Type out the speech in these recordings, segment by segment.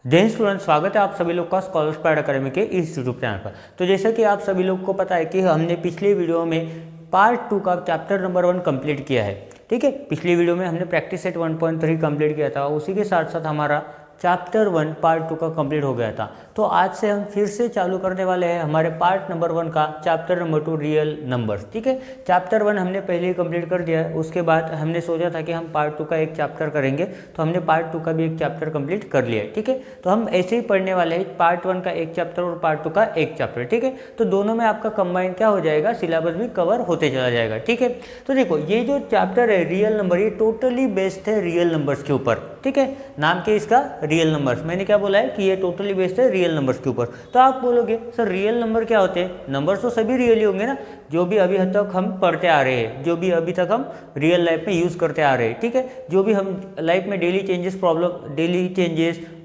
जय स्टूडेंट, स्वागत है आप सभी लोग का स्कॉलर्स पैड अकेडमी के इस यूट्यूब चैनल पर। तो जैसे कि आप सभी लोग को पता है कि हमने पिछले वीडियो में पार्ट 2 का चैप्टर नंबर 1 कंप्लीट किया है। ठीक है, पिछली वीडियो में हमने प्रैक्टिस सेट 1.3 कंप्लीट किया था, उसी के साथ साथ हमारा चैप्टर 1 पार्ट 2 का कंप्लीट हो गया था। तो आज से हम फिर से चालू करने वाले हैं हमारे पार्ट नंबर 1 का चैप्टर नंबर 2 रियल नंबर्स। ठीक है, चैप्टर 1 हमने पहले ही कंप्लीट कर दिया है। उसके बाद हमने सोचा था कि हम पार्ट 2 का एक चैप्टर करेंगे, तो हमने पार्ट 2 का भी एक चैप्टर कंप्लीट कर लिया है। ठीक है, तो हम ऐसे ही पढ़ने वाले हैं पार्ट 1 का एक चैप्टर और पार्ट 2 का एक चैप्टर। ठीक है, तो दोनों में आपका कंबाइन क्या हो जाएगा, सिलेबस भी कवर होते चला जाएगा। ठीक है, तो देखो ये जो चैप्टर है रियल नंबर, ये टोटली बेस्ड है रियल नंबर्स के ऊपर। ठीक है, नाम के इसका रियल नंबर्स, मैंने क्या बोला है कि ये टोटली बेस्ड है रियल नंबर्स के ऊपर। तो आप बोलोगे सर रियल नंबर क्या होते हैं? नंबर्स तो सभी रियल ही होंगे ना, जो भी अभी तक हम पढ़ते आ रहे हैं, जो भी अभी तक हम रियल लाइफ में यूज़ करते आ रहे हैं। ठीक है, जो भी हम लाइफ में डेली चेंजेस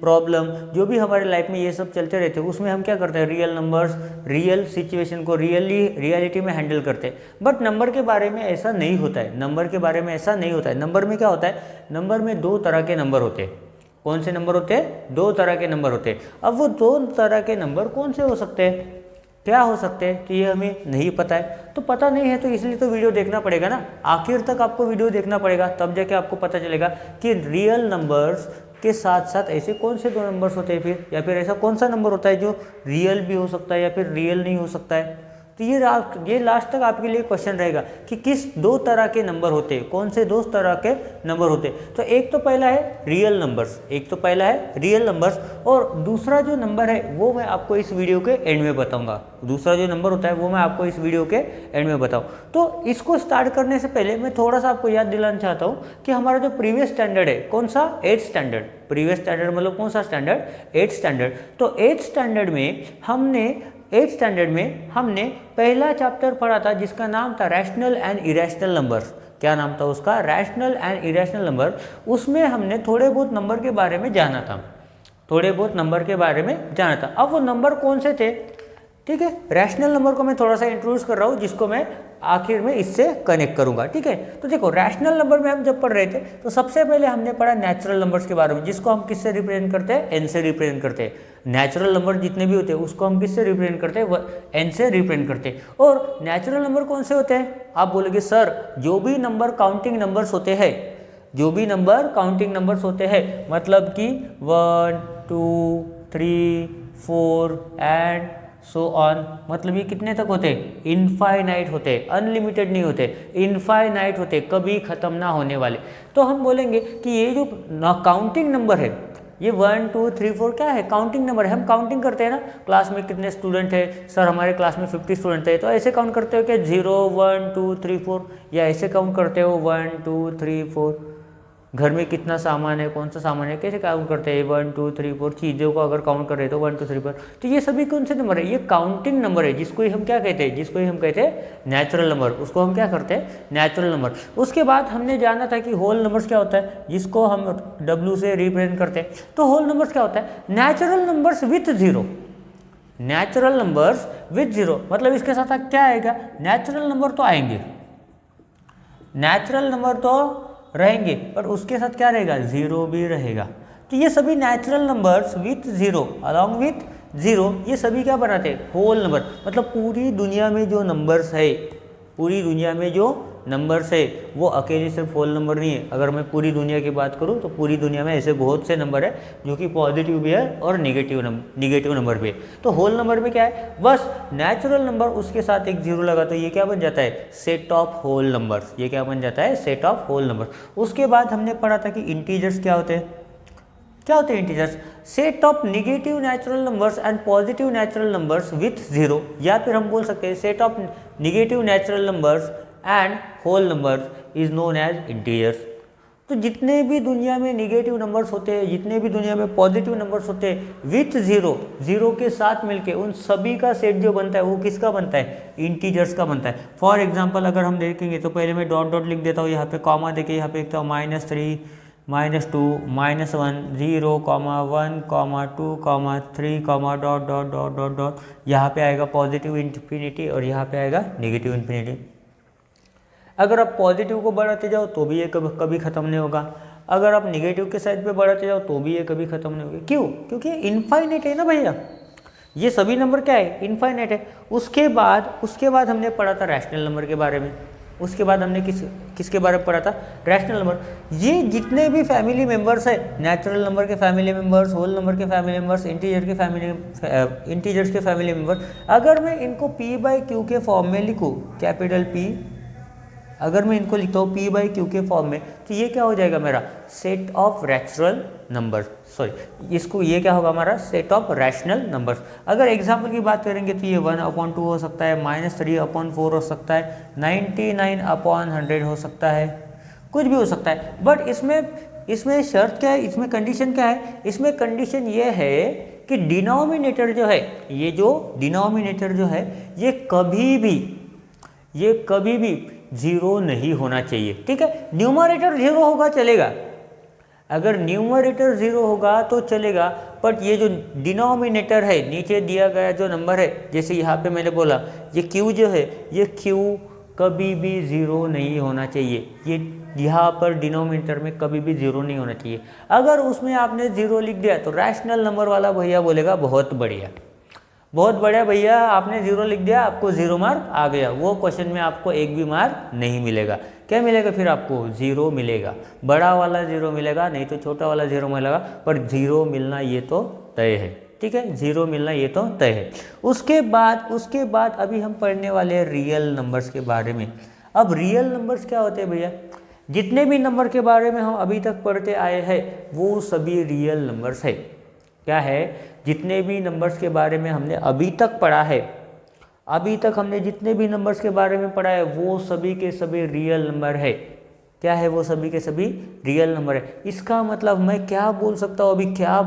प्रॉब्लम जो भी हमारे लाइफ में ये सब चलते रहते हैं, उसमें हम क्या करते हैं, रियल नंबर्स, रियल सिचुएशन को रियलिटी में हैंडल करते हैं। बट नंबर के बारे में ऐसा नहीं होता है, नंबर के बारे में ऐसा नहीं होता है। नंबर में क्या होता है, नंबर में दो तरह के नंबर होते हैं। कौन से नंबर होते हैं? दो तरह के नंबर होते हैं। अब वो दो तरह के नंबर कौन से हो सकते हैं, क्या हो सकते हैं, तो ये हमें नहीं पता है। तो पता नहीं है तो इसलिए तो वीडियो देखना पड़ेगा ना, आखिर तक आपको वीडियो देखना पड़ेगा, तब जाके आपको पता चलेगा कि रियल नंबर्स के साथ साथ ऐसे कौन से दो नंबर्स होते हैं फिर, या फिर ऐसा कौन सा नंबर होता है जो रियल भी हो सकता है या फिर रियल नहीं हो सकता है। तो ये लास्ट तक आपके लिए क्वेश्चन रहेगा कि किस दो तरह के नंबर होते हैं, कौन से दो तरह के नंबर होते हैं। तो एक तो पहला है रियल नंबर्स, और दूसरा जो नंबर है वो मैं आपको इस वीडियो के एंड में बताऊंगा। दूसरा जो नंबर होता है वो मैं आपको इस वीडियो के एंड में बताऊँ। तो इसको स्टार्ट करने से पहले मैं थोड़ा सा आपको याद दिलाना चाहता हूँ कि हमारा जो प्रीवियस स्टैंडर्ड है, कौन सा, 8th स्टैंडर्ड। प्रीवियस स्टैंडर्ड मतलब कौन सा स्टैंडर्ड, 8th स्टैंडर्ड। तो 8th स्टैंडर्ड में हमने पहला चैप्टर पढ़ा था जिसका नाम था रैशनल एंड इरेशनल नंबर्स। क्या नाम था उसका? Rational and irrational number. उसमें हमने थोड़े बहुत नंबर के बारे में जाना था, अब वो नंबर कौन से थे? ठीक है, रैशनल नंबर को मैं थोड़ा सा इंट्रोड्यूस कर रहा हूँ, जिसको मैं आखिर में इससे कनेक्ट करूंगा। ठीक है, तो देखो रैशनल नंबर में हम जब पढ़ रहे थे तो सबसे पहले हमने पढ़ा नेचुरल नंबर्स के बारे में, जिसको हम किससे रिप्रेजेंट करते हैं, एन से रिप्रेजेंट करते हैं। नेचुरल नंबर जितने भी होते हैं उसको हम किससे रिप्रेजेंट करते हैं, एन से रिप्रेजेंट करते हैं। और नेचुरल नंबर कौन से होते हैं? आप बोलोगे सर जो भी नंबर काउंटिंग नंबर्स होते हैं, मतलब कि 1 2 3 4 एंड सो ऑन, मतलब ये कितने तक होते हैं, इनफाइनाइट होते, अनलिमिटेड नहीं होते, इनफाइनाइट होते, कभी खत्म ना होने वाले। तो हम बोलेंगे कि ये जो काउंटिंग नंबर है, ये 1 2 3 4 क्या है, काउंटिंग नंबर है। हम काउंटिंग करते हैं ना, क्लास में कितने स्टूडेंट है, सर हमारे क्लास में 50 स्टूडेंट है, तो ऐसे काउंट करते हो कि 0 1 2 3 4, या ऐसे काउंट करते हो 1 2 3 4। घर में कितना सामान है, कौन सा सामान है, कैसे काउंट करते हैं, 1 2 3 4 चीज़ों को अगर काउंट कर रहे तो 1 2 3 4। तो ये सभी कौन से नंबर है, ये काउंटिंग नंबर है, जिसको हम क्या कहते हैं, नेचुरल नंबर। उसको हम क्या करते हैं, नेचुरल नंबर। उसके बाद हमने जाना था कि होल नंबर्स क्या होता है, जिसको हम W से रिप्रेजेंट करते हैं। तो होल नंबर्स क्या होता है, नेचुरल नंबर्स विथ जीरो, मतलब इसके साथ क्या आएगा, नेचुरल नंबर तो आएंगे, नेचुरल नंबर तो रहेंगे, पर उसके साथ क्या रहेगा, जीरो भी रहेगा। तो ये सभी natural numbers with zero, along with zero, ये सभी क्या बनाते हैं, होल नंबर। मतलब पूरी दुनिया में जो नंबर्स है, वो अकेले सिर्फ होल नंबर नहीं है। अगर मैं पूरी दुनिया की बात करूँ तो पूरी दुनिया में ऐसे बहुत से नंबर है जो कि पॉजिटिव भी है और निगेटिव नंबर भी है। तो होल नंबर में क्या है, बस नेचुरल नंबर, उसके साथ एक जीरो लगा तो ये क्या बन जाता है, सेट ऑफ होल नंबर्स। ये क्या बन जाता है, सेट ऑफ होल नंबर्स। उसके बाद हमने पढ़ा था कि इंटीजर्स क्या होते हैं, integers, set of negative natural numbers and positive natural numbers with zero, या फिर हम बोल सकते हैं set of negative natural numbers and whole numbers is known as integers. तो जितने भी दुनिया में निगेटिव नंबर्स होते हैं, जितने भी दुनिया में पॉजिटिव नंबर्स होते हैं, विथ जीरो के साथ मिलके उन सभी का सेट जो बनता है वो किसका बनता है, इंटीजर्स का बनता है। फॉर एग्जांपल अगर हम देखेंगे तो पहले मैं डॉट लिख देता हूँ, यहाँ पे कॉमा देके यहाँ पे लिखता हूँ -3 -2 -1 0 1 2 3 ... यहाँ पे आएगा पॉजिटिव इन्फिनिटी और यहाँ पे आएगा नेगेटिव इन्फिनिटी। अगर आप पॉजिटिव को बढ़ाते जाओ तो भी ये कभी ख़त्म नहीं होगा, अगर आप निगेटिव के साइड पे बढ़ाते जाओ तो भी ये कभी ख़त्म नहीं होगी। क्यों? क्योंकि इनफाइनाइट है ना भैया, ये सभी नंबर क्या है, इनफाइनाइट है। उसके बाद हमने पढ़ा था रैशनल नंबर के बारे में। उसके बाद हमने किसके बारे में पढ़ा था, रैशनल नंबर। ये जितने भी फैमिली मेंबर्स है, नेचुरल नंबर के फैमिली मेंबर्स, होल नंबर के फैमिली मेंबर्स, इंटीजर्स के फैमिली मेंबर्स, अगर मैं इनको p/q के फॉर्म में लिखूँ, कैपिटल P, अगर मैं इनको लिखता हूँ p/q के फॉर्म में, तो ये क्या हो जाएगा मेरा set of rational number, sorry इसको ये क्या होगा हमारा सेट ऑफ रैशनल नंबर्स। अगर एग्जाम्पल की बात करेंगे तो ये 1/2 हो सकता है, -3/4 हो सकता है, 99/100 हो सकता है, कुछ भी हो सकता है। बट इसमें शर्त क्या है, इसमें कंडीशन क्या है, इसमें कंडीशन ये है कि डिनोमिनेटर जो है, ये जो डिनोमिनेटर जो है ये कभी भी 0 नहीं होना चाहिए, ठीक है। न्यूमरेटर 0 होगा चलेगा, अगर न्यूमरेटर 0 होगा तो चलेगा, बट ये जो डिनोमिनेटर है, नीचे दिया गया जो नंबर है, जैसे यहाँ पे मैंने बोला ये q जो है, ये q कभी भी 0 नहीं होना चाहिए। ये यहाँ पर डिनोमिनेटर में कभी भी 0 नहीं होना चाहिए। अगर उसमें आपने 0 लिख दिया तो रैशनल नंबर वाला भैया बोलेगा बहुत बढ़िया भैया, आपने 0 लिख दिया, आपको 0 मार्क आ गया। वो क्वेश्चन में आपको एक भी मार्क नहीं मिलेगा। क्या मिलेगा फिर आपको 0 मिलेगा, बड़ा वाला 0 मिलेगा, नहीं तो छोटा वाला 0 मिलेगा, पर 0 मिलना ये तो तय है, ठीक है, 0 मिलना ये तो तय है। उसके बाद अभी हम पढ़ने वाले हैं रियल नंबर्स के बारे में। अब रियल नंबर्स क्या होते हैं भैया, जितने भी नंबर के बारे में हम अभी तक पढ़ते आए हैं वो सभी रियल नंबर्स है। क्या है, जितने भी नंबर्स के बारे में हमने अभी तक पढ़ा है, अभी तक हमने जितने भी नंबर्स के बारे में पढ़ा है वो सभी के सभी रियल नंबर है। क्या है, वो सभी के सभी रियल नंबर है। इसका मतलब मैं क्या बोल सकता हूँ, अभी क्या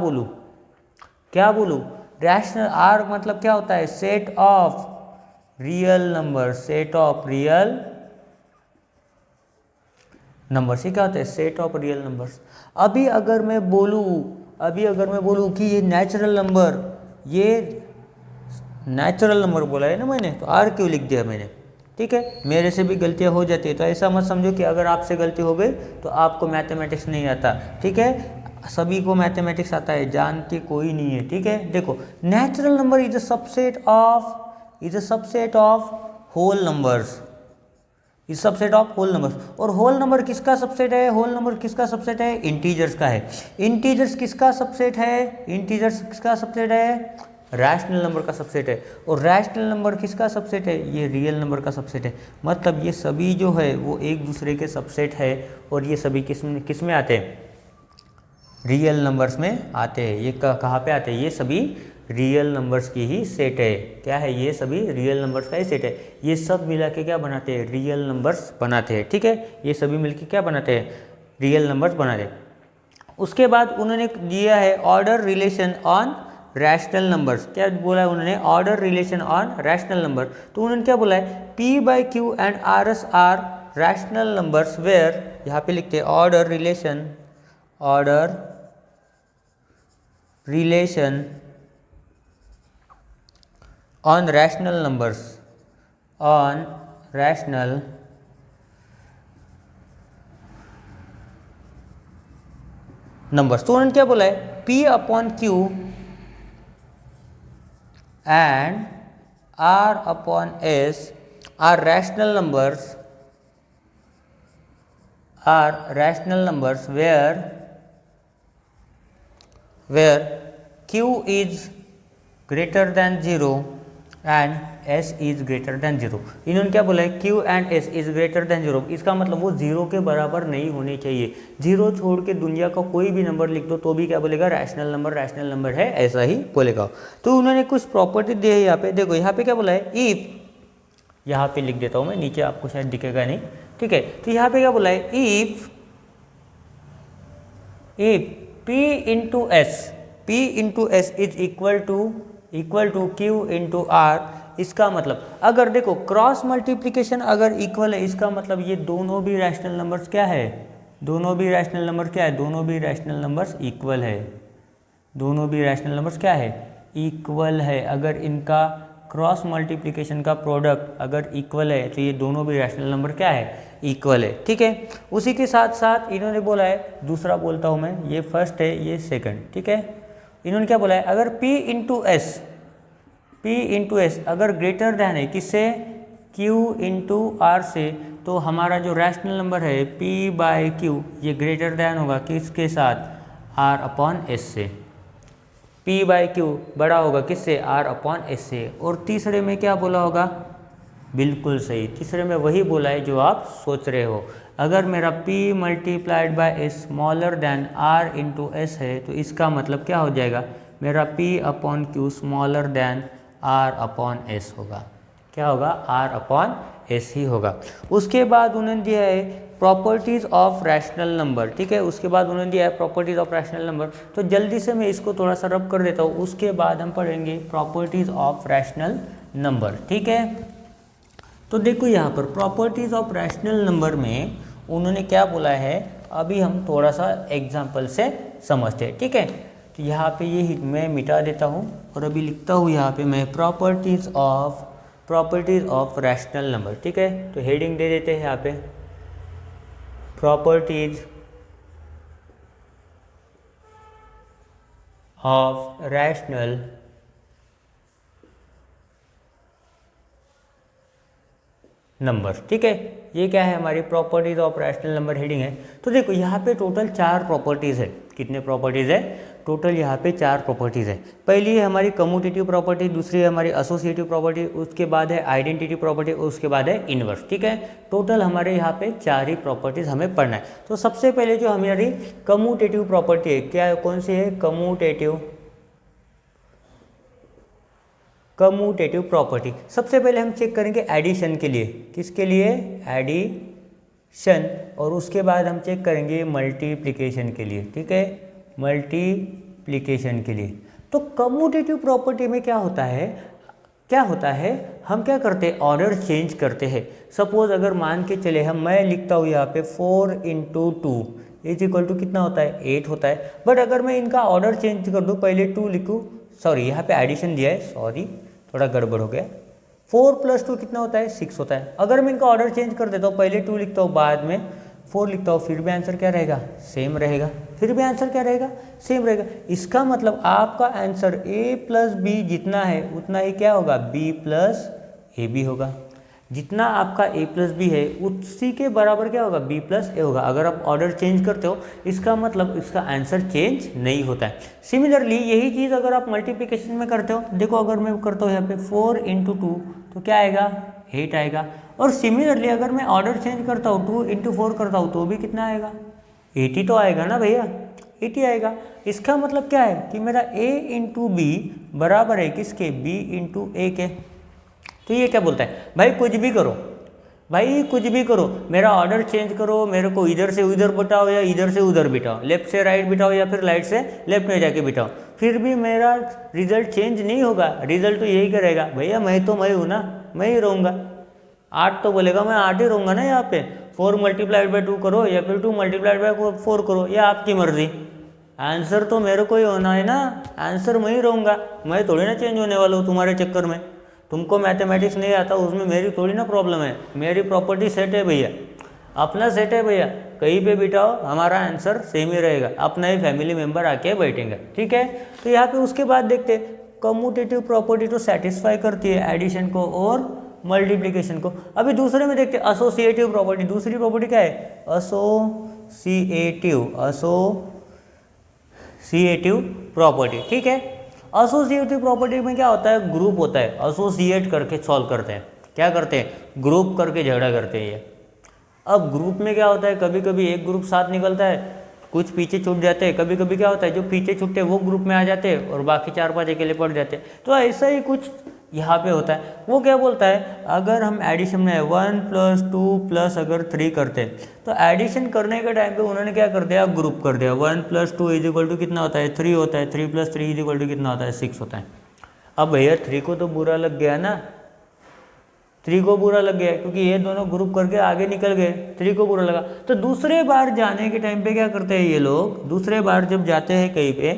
बोलूँ, रैशनल आर मतलब क्या होता है, set of real number, set of real numbers. ये क्या होता है, सेट ऑफ रियल नंबर्स। अभी अगर मैं बोलूँ कि ये नेचुरल नंबर बोला है ना मैंने, तो आर क्यों लिख दिया मैंने, ठीक है। मेरे से भी गलतियां हो जाती है, तो ऐसा मत समझो कि अगर आपसे गलती हो गई तो आपको मैथमेटिक्स नहीं आता, ठीक है। सभी को मैथमेटिक्स आता है, जानते कोई नहीं है, ठीक है। देखो, natural number is a subset of whole numbers, is subset of whole numbers. और होल नंबर किसका सबसेट है, इंटीजर्स का है। इंटीजर्स किसका सबसेट है, रैशनल नंबर का सबसेट है। और रैशनल नंबर किसका सबसेट है, ये रियल नंबर का सबसेट है। मतलब ये सभी जो है वो एक दूसरे के सबसेट है, और ये सभी किस में आते हैं, रियल नंबर्स में आते हैं। ये कहाँ पे आते हैं, ये सभी रियल नंबर्स की ही सेट है। क्या है, ये सभी रियल नंबर्स का ही सेट है। ये सब मिला के क्या बनाते हैं, रियल नंबर्स बनाते हैं, ठीक है। ये सभी मिलके क्या बनाते हैं, रियल नंबर्स बनाते हैं। उसके बाद उन्होंने दिया है order relation on rational numbers. क्या बोला है उन्होंने, order relation on rational number. तो उन्होंने क्या बोला है, p/q and rs are rational numbers where, यहाँ पे लिखते हैं order relation on rational numbers, on rational numbers। तो उन्होंने क्या बोला है, p/q and r/s are rational numbers where q is greater than 0 and s is greater than 0। इन्होंने क्या बोला है, q and s is greater than 0। इसका मतलब वो 0 के बराबर नहीं होने चाहिए। 0 छोड़ के दुनिया का कोई भी नंबर लिख दो तो भी क्या बोलेगा, रैशनल नंबर है, ऐसा ही बोलेगा। तो उन्होंने कुछ प्रॉपर्टी दी है यहाँ पे। देखो यहाँ पे क्या बोला है, इफ, यहाँ पे लिख देता हूँ मैं, नीचे आपको शायद दिखेगा नहीं, ठीक है। तो यहाँ पे क्या बोला है, if p into s is equal to q into r। इसका मतलब अगर देखो क्रॉस मल्टीप्लिकेशन अगर इक्वल है, इसका मतलब ये दोनों भी रैशनल नंबर्स क्या है, दोनों भी रैशनल नंबर्स इक्वल है, दोनों भी रैशनल नंबर्स क्या है, इक्वल है। अगर इनका क्रॉस मल्टीप्लिकेशन का प्रोडक्ट अगर इक्वल है तो ये दोनों भी रैशनल नंबर क्या है, इक्वल है। ठीक है, उसी के साथ साथ इन्होंने बोला है, दूसरा बोलता हूँ मैं, ये फर्स्ट है ये सेकंड। ठीक है, इन्होंने क्या बोला है, अगर P इंटू एस अगर ग्रेटर दैन है किससे, Q इंटू आर से, तो हमारा जो रैशनल नंबर है P/Q ये ग्रेटर दैन होगा किसके साथ, R/S से। P/Q बड़ा होगा किससे, R/S से। और तीसरे में क्या बोला होगा, बिल्कुल सही, तीसरे में वही बोला है जो आप सोच रहे हो। अगर मेरा P multiplied by S smaller than R into S है तो इसका मतलब क्या हो जाएगा, मेरा P/Q स्मॉलर दैन R/S होगा। क्या होगा, R/S ही होगा। उसके बाद उन्होंने दिया है प्रॉपर्टीज़ ऑफ रैशनल नंबर। ठीक है, उसके बाद उन्होंने दिया है प्रॉपर्टीज़ ऑफ रैशनल नंबर। तो जल्दी से मैं इसको थोड़ा सा रब कर देता हूँ, उसके बाद हम पढ़ेंगे प्रॉपर्टीज़ ऑफ रैशनल नंबर। ठीक है, तो देखो यहाँ पर प्रॉपर्टीज़ ऑफ रैशनल नंबर में उन्होंने क्या बोला है, अभी हम थोड़ा सा एग्जाम्पल से समझते हैं। ठीक है, तो यहाँ पे ये मैं मिटा देता हूँ और अभी लिखता हूँ यहाँ पे मैं प्रॉपर्टीज़ ऑफ रैशनल नंबर। ठीक है, तो हेडिंग दे देते हैं यहाँ पे प्रॉपर्टीज ऑफ रैशनल नंबर। ठीक है, ये क्या है, हमारी properties of rational number heading है। तो देखो यहाँ पे टोटल 4 प्रॉपर्टीज़ है। कितने प्रॉपर्टीज़ है, टोटल यहाँ पे 4 प्रॉपर्टीज़ है। पहली है हमारी कम्यूटेटिव प्रॉपर्टी, दूसरी है हमारी एसोसिएटिव प्रॉपर्टी, उसके बाद है आइडेंटिटी प्रॉपर्टी, उसके बाद है इनवर्स। ठीक है, टोटल हमारे यहाँ पे 4 ही प्रॉपर्टीज़ हमें पढ़ना है। तो सबसे पहले जो हमारी कम्यूटेटिव प्रॉपर्टी है, क्या कौन सी है, कम्यूटेटिव प्रॉपर्टी। सबसे पहले हम चेक करेंगे एडिशन के लिए, किसके लिए, एडिशन, और उसके बाद हम चेक करेंगे मल्टीप्लिकेशन के लिए। ठीक है, मल्टीप्लिकेशन के लिए। तो कम्यूटेटिव प्रॉपर्टी में क्या होता है, हम क्या करते हैं, ऑर्डर चेंज करते हैं। सपोज अगर मान के चले मैं लिखता हूँ यहाँ पे 4 इंटू 2 इज इक्वल टू कितना होता है, 8 होता है। बट अगर मैं इनका ऑर्डर चेंज कर दूँ, पहले 2 लिखूँ, सॉरी यहाँ पे एडिशन दिया है, सॉरी थोड़ा गड़बड़ हो गया, 4 + 2 कितना होता है, 6 होता है। अगर मैं इनका ऑर्डर चेंज कर देता हूँ, पहले 2 लिखता हूँ बाद में 4 लिखता हूँ, फिर भी आंसर क्या रहेगा, सेम रहेगा, फिर भी आंसर क्या रहेगा, सेम रहेगा। इसका मतलब आपका आंसर A + B जितना है उतना ही क्या होगा, B + AB होगा। जितना आपका A + B है उसी के बराबर क्या होगा, B + A होगा। अगर आप ऑर्डर चेंज करते हो इसका मतलब इसका आंसर चेंज नहीं होता है। सिमिलरली यही चीज़ अगर आप मल्टीप्लिकेशन में करते हो, देखो अगर मैं करता हूँ यहाँ पे 4 इंटू 2 तो क्या आएगा, 8 आएगा। और सिमिलरली अगर मैं ऑर्डर चेंज करता हूँ 2 इंटू 4 करता हूँ तो भी कितना आएगा, 80 तो आएगा ना भैया, 80 आएगा। इसका मतलब क्या है कि मेरा A इंटू B बराबर है किसके, B इंटू A के। तो ये क्या बोलता है, भाई कुछ भी करो, भाई कुछ भी करो, मेरा ऑर्डर चेंज करो, मेरे को इधर से उधर बिठाओ या इधर से उधर बिठाओ, लेफ्ट से राइट बिठाओ या फिर राइट से लेफ्ट में जाके बिठाओ, फिर भी मेरा रिजल्ट चेंज नहीं होगा। रिजल्ट तो यही करेगा, भैया मैं तो मैं हूँ ना, मैं ही रहूँगा। 8 तो बोलेगा मैं 8 ही रहूँगा ना यहाँ पे। 4 × 2 करो या फिर 2 × 4 करो, या आपकी मर्जी, आंसर तो मेरे को ही होना है ना, आंसर मैं ही रहूँगा, मैं थोड़ी ना चेंज होने वाला हूँ तुम्हारे चक्कर में। तुमको मैथमेटिक्स नहीं आता, उसमें मेरी थोड़ी ना प्रॉब्लम है, मेरी प्रॉपर्टी सेट है भैया, अपना सेट है भैया, कहीं पे बिठाओ हमारा आंसर सेम ही रहेगा, अपना ही फैमिली मेम्बर आके बैठेंगे। ठीक है, तो यहाँ पे उसके बाद देखते कम्यूटेटिव प्रॉपर्टी तो सेटिस्फाई करती है एडिशन को और मल्टीप्लिकेशन को। अभी दूसरे में देखते हैं एसोसिएटिव प्रॉपर्टी। दूसरी प्रॉपर्टी क्या है, एसोसिएटिव प्रॉपर्टी। ठीक है, एसोसिएटिव प्रॉपर्टी में क्या होता है, ग्रुप होता है, एसोसिएट करके सॉल्व करते हैं। क्या करते हैं, ग्रुप करके झगड़ा करते हैं ये। अब ग्रुप में क्या होता है, कभी कभी एक ग्रुप साथ निकलता है, कुछ पीछे छूट जाते हैं, कभी कभी क्या होता है जो पीछे छूटते हैं वो ग्रुप में आ जाते हैं और बाकी 4-5 अकेले पड़ जाते हैं। तो ऐसा ही कुछ यहाँ पे होता है। वो क्या बोलता है, अगर हम एडिशन में 1 + 2 + अगर 3 करते हैं तो एडिशन करने के टाइम पे उन्होंने क्या कर दिया, ग्रुप कर दिया। 1 + 2 = कितना होता है, 3 होता है, 3 + 3 = कितना होता है, 6 होता है। अब भैया 3 को तो बुरा लग गया ना, 3 को बुरा लग गया क्योंकि ये दोनों ग्रुप करके आगे निकल गए, 3 को बुरा लगा। तो दूसरे बार जाने के टाइम पे क्या करते हैं ये लोग, दूसरे बार जब जाते हैं कहीं पे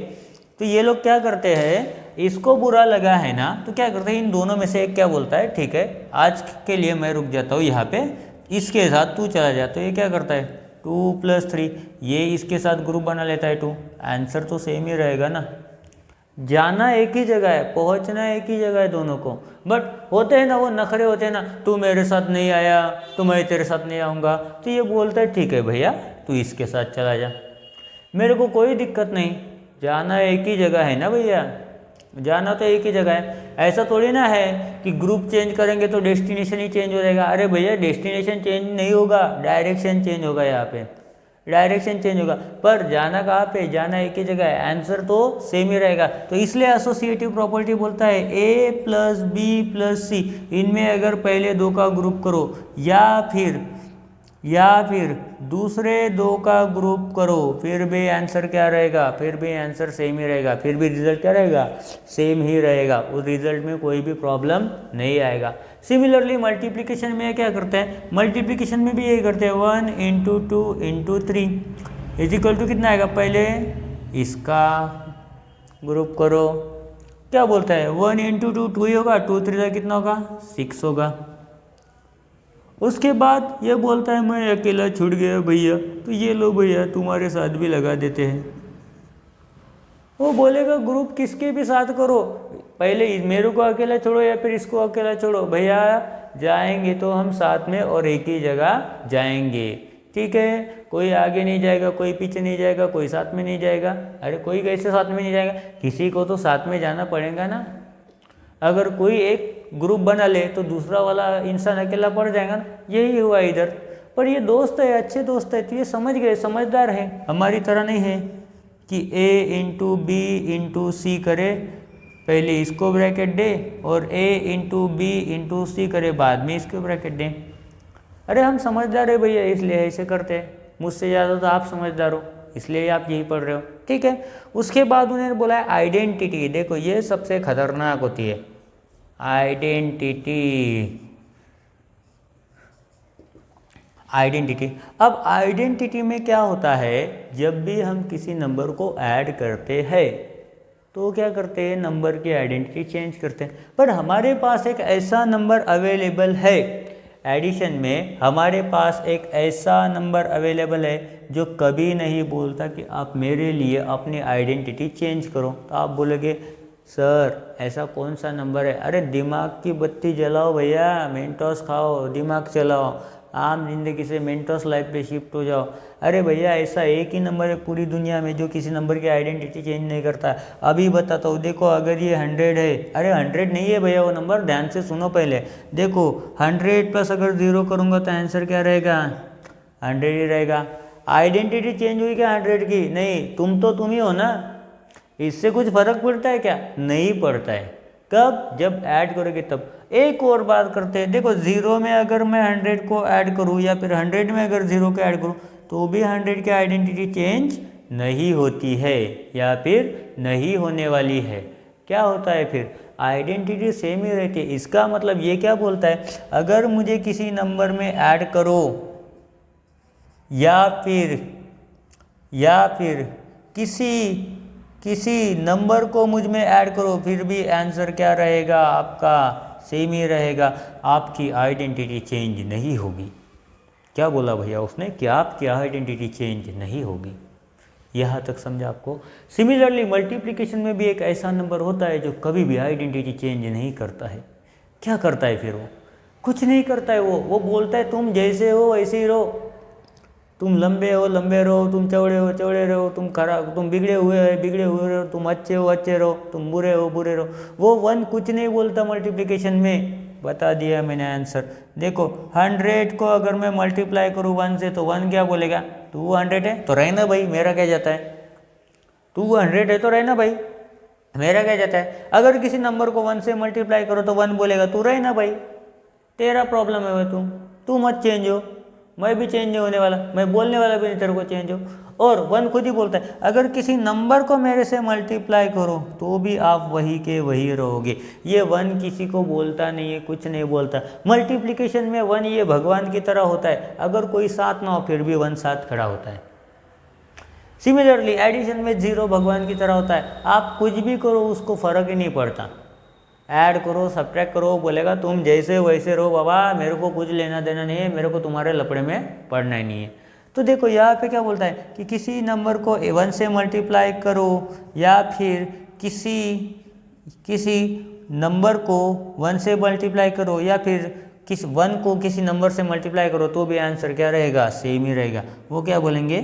तो ये लोग क्या करते हैं, इसको बुरा लगा है ना, तो क्या करते हैं, इन दोनों में से एक क्या बोलता है, ठीक है आज के लिए मैं रुक जाता हूँ यहाँ पे, इसके साथ तू चला जा। तो ये क्या करता है 2 + 3, ये इसके साथ ग्रुप बना लेता है 2। आंसर तो सेम ही रहेगा ना, जाना एक ही जगह है, पहुंचना एक ही जगह है दोनों को। बट होते हैं ना वो नखरे होते हैं ना, तू मेरे साथ नहीं आया तो मैं तेरे साथ नहीं आऊँगा। तो ये बोलता है ठीक है भैया तू इसके साथ चला जा, मेरे को कोई दिक्कत नहीं, जाना एक ही जगह है ना भैया, जाना तो एक ही जगह है। ऐसा थोड़ी ना है कि ग्रुप चेंज करेंगे तो डेस्टिनेशन ही चेंज हो जाएगा। अरे भैया डेस्टिनेशन चेंज नहीं होगा, डायरेक्शन चेंज होगा, यहाँ पे डायरेक्शन चेंज होगा, पर जाना कहाँ पे, जाना एक ही जगह है, आंसर तो सेम ही रहेगा। तो इसलिए एसोसिएटिव प्रॉपर्टी बोलता है A + B + C, इनमें अगर पहले दो का ग्रुप करो या फिर दूसरे दो का ग्रुप करो, फिर भी आंसर क्या रहेगा, फिर भी आंसर सेम ही रहेगा, फिर भी रिजल्ट क्या रहेगा, सेम ही रहेगा, उस रिजल्ट में कोई भी प्रॉब्लम नहीं आएगा। सिमिलरली मल्टीप्लिकेशन में क्या करते हैं, मल्टीप्लिकेशन में भी यही करते हैं, 1 × 2 × 3 = कितना आएगा, पहले इसका ग्रुप करो, क्या बोलता है 1 × 2 2 ही होगा, 2 × 3 कितना होगा 6 होगा। उसके बाद ये बोलता है मैं अकेला छूट गया भैया, तो ये लो भैया तुम्हारे साथ भी लगा देते हैं। वो बोलेगा ग्रुप किसके भी साथ करो, पहले मेरे को अकेला छोड़ो या फिर इसको अकेला छोड़ो, भैया जाएंगे तो हम साथ में और एक ही जगह जाएंगे, ठीक है। कोई आगे नहीं जाएगा, कोई पीछे नहीं जाएगा, कोई साथ में नहीं जाएगा। अरे कोई कैसे साथ में नहीं जाएगा, किसी को तो साथ में जाना पड़ेगा ना। अगर कोई एक ग्रुप बना ले तो दूसरा वाला इंसान अकेला पड़ जाएगा ना, यही हुआ इधर। पर ये दोस्त है, अच्छे दोस्त है, तो ये समझ गए, समझदार है, हमारी तरह नहीं है कि A × B × C करे, पहले इसको ब्रैकेट दे और A × B × C करे, बाद में इसको ब्रैकेट दें। अरे हम समझदार है भैया, इसलिए ऐसे करते हैं, मुझसे ज़्यादा तो आप समझदार हो, इसलिए आप यही पढ़ रहे हो, ठीक है। उसके बाद उन्होंने बोला है आइडेंटिटी। देखो ये सबसे खतरनाक होती है आइडेंटिटी। अब आइडेंटिटी में क्या होता है, जब भी हम किसी नंबर को ऐड करते हैं तो क्या करते हैं, नंबर की आइडेंटिटी चेंज करते हैं। पर हमारे पास एक ऐसा नंबर अवेलेबल है, एडिशन में हमारे पास एक ऐसा नंबर अवेलेबल है जो कभी नहीं बोलता कि आप मेरे लिए अपनी आइडेंटिटी चेंज करो। तो आप बोलोगे सर ऐसा कौन सा नंबर है, अरे दिमाग की बत्ती जलाओ भैया, मेंटोस खाओ, दिमाग चलाओ, आम जिंदगी से मेंटोस लाइफ पे शिफ्ट हो जाओ। अरे भैया ऐसा एक ही नंबर है पूरी दुनिया में जो किसी नंबर की आइडेंटिटी चेंज नहीं करता। अभी बताता हूँ, देखो अगर ये 100 है, अरे 100 नहीं है भैया वो नंबर, ध्यान से सुनो पहले। देखो 100 + अगर 0 करूँगा तो आंसर क्या रहेगा, 100 ही रहेगा। आइडेंटिटी चेंज हुई क्या 100 की, नहीं, तुम ही हो ना, इससे कुछ फर्क पड़ता है क्या, नहीं पड़ता है। कब, जब ऐड करोगे तब। एक और बात करते हैं, देखो 0 में अगर मैं 100 को ऐड करूँ या फिर 100 में अगर 0 को ऐड करूँ तो भी 100 की आइडेंटिटी चेंज नहीं होती है या फिर नहीं होने वाली है। क्या होता है फिर, आइडेंटिटी सेम ही रहती है। इसका मतलब ये क्या बोलता है, अगर मुझे किसी नंबर में ऐड करो या फिर किसी नंबर को मुझ में ऐड करो, फिर भी आंसर क्या रहेगा आपका, सेम ही रहेगा, आपकी आइडेंटिटी चेंज नहीं होगी। क्या बोला भैया उसने, कि आपकी आइडेंटिटी चेंज नहीं होगी। यहाँ तक समझा आपको। सिमिलरली मल्टीप्लिकेशन में भी एक ऐसा नंबर होता है जो कभी भी आइडेंटिटी चेंज नहीं करता है। क्या करता है फिर वो, कुछ नहीं करता है, वो बोलता है तुम जैसे हो वैसे ही रहो, तुम लंबे हो लंबे रहो, तुम चौड़े हो चौड़े रहो, तुम बिगड़े हुए रहो, तुम अच्छे हो अच्छे रहो, तुम बुरे हो बुरे रहो। वो 1 कुछ नहीं बोलता मल्टीप्लिकेशन में। बता दिया मैंने आंसर। देखो 100 को अगर मैं मल्टीप्लाई करूँ 1 से तो 1 क्या बोलेगा, 200 है तो रहना भाई, मेरा क्या जाता है, 200 है तो रहना भाई, मेरा क्या जाता है। अगर किसी नंबर को 1 से मल्टीप्लाई करो तो 1 बोलेगा, तू रहना भाई, तेरा प्रॉब्लम है भाई, तू मत चेंज हो, मैं भी चेंज नहीं होने वाला, मैं बोलने वाला भी नहीं तेरे को चेंज हो। और 1 खुद ही बोलता है अगर किसी नंबर को मेरे से मल्टीप्लाई करो तो भी आप वही के वही रहोगे। ये 1 किसी को बोलता नहीं है, कुछ नहीं बोलता। मल्टीप्लिकेशन में 1 ये भगवान की तरह होता है, अगर कोई साथ ना हो फिर भी 1 साथ खड़ा होता है। सिमिलरली एडिशन में 0 भगवान की तरह होता है, आप कुछ भी करो उसको फ़र्क ही नहीं पड़ता, ऐड करो सब्ट्रैक्ट करो, बोलेगा तुम जैसे वैसे रहो बाबा, मेरे को कुछ लेना देना नहीं है, मेरे को तुम्हारे लपड़े में पड़ना ही नहीं है। तो देखो यहाँ पे क्या बोलता है कि किसी नंबर को 1 से मल्टीप्लाई करो या फिर किसी नंबर को 1 से मल्टीप्लाई करो या फिर किस 1 को किसी नंबर से मल्टीप्लाई करो तो भी आंसर क्या रहेगा, सेम ही रहेगा। वो क्या बोलेंगे,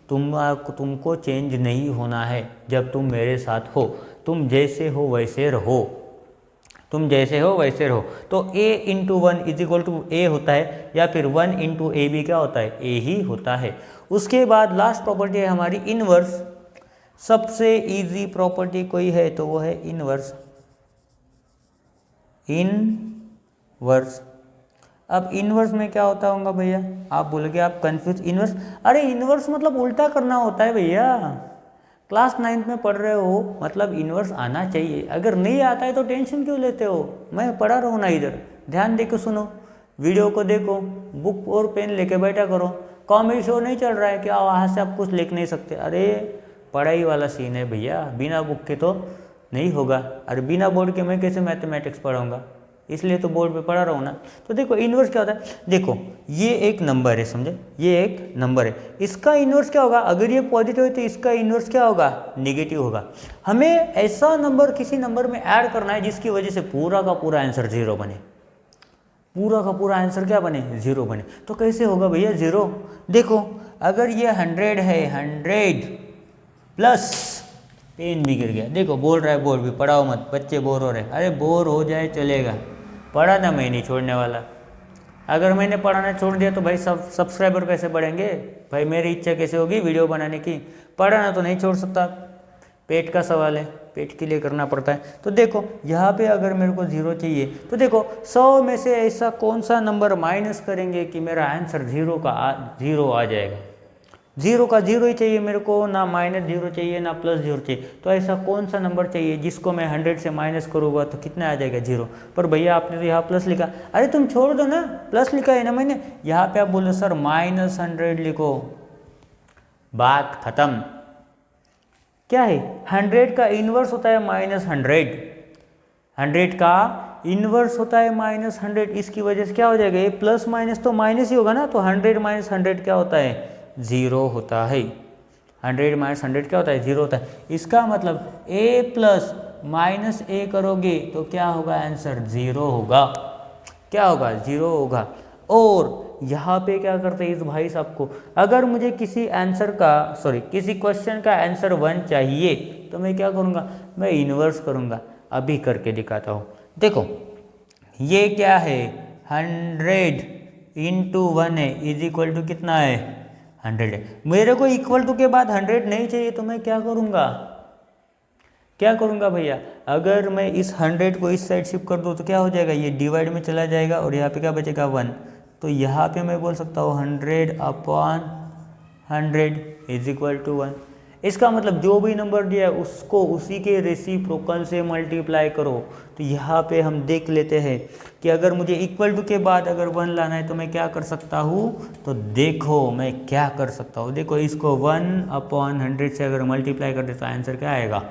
तुमको चेंज नहीं होना है जब तुम मेरे साथ हो, तुम जैसे हो वैसे रहो, तुम जैसे हो वैसे रहो। तो a into 1 is equal to A होता है या फिर 1 इंटू ए भी क्या होता है, ए ही होता है। उसके बाद लास्ट प्रॉपर्टी है हमारी इनवर्स। सबसे इजी प्रॉपर्टी कोई है तो वो है इनवर्स। इनवर्स, अब इनवर्स में क्या होता होगा भैया, आप बोलोगे आप कंफ्यूज, इनवर्स, अरे इनवर्स मतलब उल्टा करना होता है भैया, क्लास 9th में पढ़ रहे हो मतलब इनवर्स आना चाहिए, अगर नहीं आता है तो टेंशन क्यों लेते हो, मैं पढ़ा रहा हूँ ना इधर, ध्यान दे के सुनो, वीडियो को देखो, बुक और पेन लेके बैठा करो। कॉमेडी शो नहीं चल रहा है क्या, वहाँ से आप कुछ लिख नहीं सकते, अरे पढ़ाई वाला सीन है भैया, बिना बुक के तो नहीं होगा, अरे बिना बोर्ड के मैं कैसे मैथमेटिक्स पढ़ाऊँगा, इसलिए तो बोर्ड पे पढ़ा रहा हूँ ना। तो देखो इन्वर्स क्या होता है, देखो ये एक नंबर है, समझे, ये एक नंबर है, इसका इन्वर्स क्या होगा, अगर ये पॉजिटिव है तो इसका इन्वर्स क्या होगा, नेगेटिव होगा। हमें ऐसा नंबर किसी नंबर में ऐड करना है जिसकी वजह से पूरा का पूरा आंसर 0 बने, पूरा का पूरा आंसर क्या बने, 0 बने। तो कैसे होगा भैया 0, देखो अगर ये 100 है, 100 प्लस, पेन भी गिर गया, देखो बोल रहा है बोर्ड भी, पढ़ाओ मत, बच्चे बोर हो रहे, अरे बोर हो जाए चलेगा, पढ़ाना मैं नहीं छोड़ने वाला, अगर मैंने पढ़ाना छोड़ दिया तो भाई सब्सक्राइबर कैसे बढ़ेंगे भाई, मेरी इच्छा कैसे होगी वीडियो बनाने की, पढ़ाना तो नहीं छोड़ सकता, पेट का सवाल है, पेट के लिए करना पड़ता है। तो देखो यहाँ पे अगर मेरे को 0 चाहिए तो देखो 100 में से ऐसा कौन सा नंबर माइनस करेंगे कि मेरा आंसर 0 आ जाएगा, 0 का 0 ही चाहिए मेरे को, ना -0 चाहिए ना +0 चाहिए। तो ऐसा कौन सा नंबर चाहिए जिसको मैं 100 से माइनस करूँगा तो कितना आ जाएगा, 0। पर भैया आपने तो यहाँ प्लस लिखा, अरे तुम छोड़ दो ना, प्लस लिखा है ना मैंने, यहाँ पे आप बोलो सर -100 लिखो, बात खत्म। क्या है, 100 का इन्वर्स होता है -100, 100 का इन्वर्स होता है -100, इसकी वजह से क्या हो जाएगा, ये प्लस माइनस तो माइनस ही होगा ना, तो 100 - 100 क्या होता है, 0 होता है, 100 - 100 क्या होता है, 0 होता है। इसका मतलब a प्लस माइनस a करोगे तो क्या होगा, आंसर 0 होगा, क्या होगा, 0 होगा। और यहाँ पे क्या करते हैं इस भाई साहब को, अगर मुझे किसी क्वेश्चन का आंसर 1 चाहिए तो मैं क्या करूँगा, मैं इन्वर्स करूँगा, अभी करके दिखाता हूँ। देखो ये क्या है, 100 इंटू 1 है इज इक्वल टू कितना है, 100 है। मेरे को इक्वल टू के बाद 100 नहीं चाहिए तो मैं क्या करूँगा भैया, अगर मैं इस 100 को इस साइड शिफ्ट कर दूँ तो क्या हो जाएगा, ये डिवाइड में चला जाएगा और यहाँ पे क्या बचेगा, 1। तो यहाँ पे मैं बोल सकता हूँ 100/100 इज इक्वल टू 1। इसका मतलब जो भी नंबर दिया है उसको उसी के रेसिप्रोकल से मल्टीप्लाई करो। तो यहाँ पे हम देख लेते हैं कि अगर मुझे इक्वल टू के बाद अगर 1 लाना है तो मैं क्या कर सकता हूँ, तो देखो मैं क्या कर सकता हूँ, देखो इसको 1/100 से अगर मल्टीप्लाई कर दे तो आंसर क्या आएगा,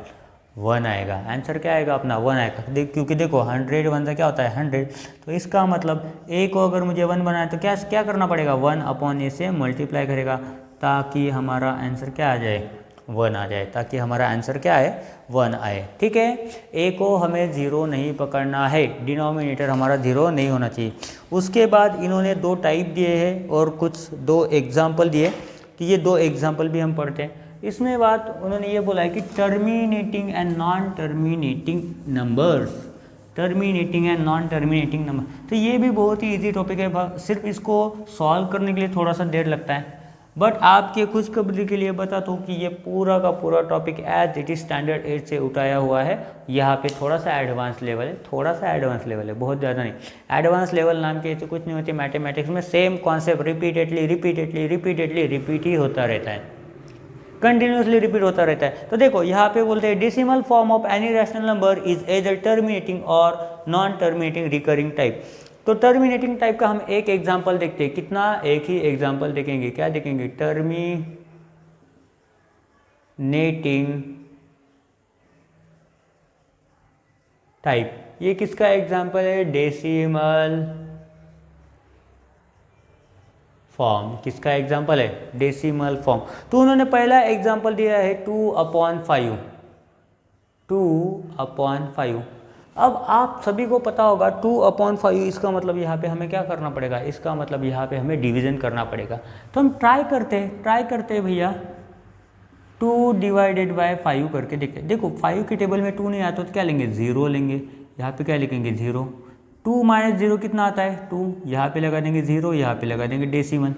1 आएगा, आंसर क्या आएगा अपना 1 आएगा। क्योंकि देखो 100 1 क्या होता है 100, तो इसका मतलब a को अगर मुझे 1 बनाए तो क्या करना पड़ेगा, 1/a से मल्टीप्लाई करेगा ताकि हमारा आंसर क्या आ जाए, 1 आ जाए, ताकि हमारा आंसर क्या है, 1 आए। ठीक है, a को हमें 0 नहीं पकड़ना है, डिनोमिनेटर हमारा 0 नहीं होना चाहिए। उसके बाद इन्होंने 2 टाइप दिए हैं और कुछ 2 एग्जाम्पल दिए, तो ये 2 एग्जाम्पल भी हम पढ़ते हैं। इसमें बात उन्होंने ये बोला है कि terminating and non terminating numbers, terminating and non terminating number, तो ये भी बहुत ही इजी टॉपिक है, सिर्फ इसको सॉल्व करने के लिए थोड़ा सा देर लगता है, बट आपके कुछ खबरी के लिए बताता हूँ कि ये पूरा का पूरा topic as it is standard 8 से उठाया हुआ है। यहाँ पे थोड़ा सा एडवांस लेवल है, बहुत ज़्यादा नहीं। एडवांस लेवल नाम की ऐसी कुछ नहीं होती मैथमेटिक्स में, सेम कॉन्सेप्ट रिपीट ही होता रहता है, कंटिन्यूसली रिपीट होता रहता है। तो देखो यहाँ पे बोलते हैं decimal form of any rational number is either terminating और नॉन टर्मिनेटिंग रिकरिंग टाइप। तो टर्मिनेटिंग टाइप का हम एक एग्जांपल देखते हैं, कितना, एक ही एग्जांपल देखेंगे, क्या देखेंगे, नेटिंग टाइप। ये किसका एग्जाम्पल है? Decimal form. किसका एग्जाम्पल है? Decimal form. तो उन्होंने पहला एग्जाम्पल दिया है 2/5, 2/5। अब आप सभी को पता होगा 2/5, इसका मतलब यहाँ पे हमें क्या करना पड़ेगा? इसका मतलब यहाँ पे हमें डिवीज़न करना पड़ेगा। तो हम ट्राई करते हैं भैया 2/5 करके देखते हैं। देखो 5 की टेबल में 2 नहीं आता तो क्या लेंगे? 0 लेंगे। यहाँ पे क्या लिखेंगे? 0। 2 - 0 कितना आता है? 2। यहाँ पे लगा देंगे 0, यहाँ पे लगा देंगे डेसिमल,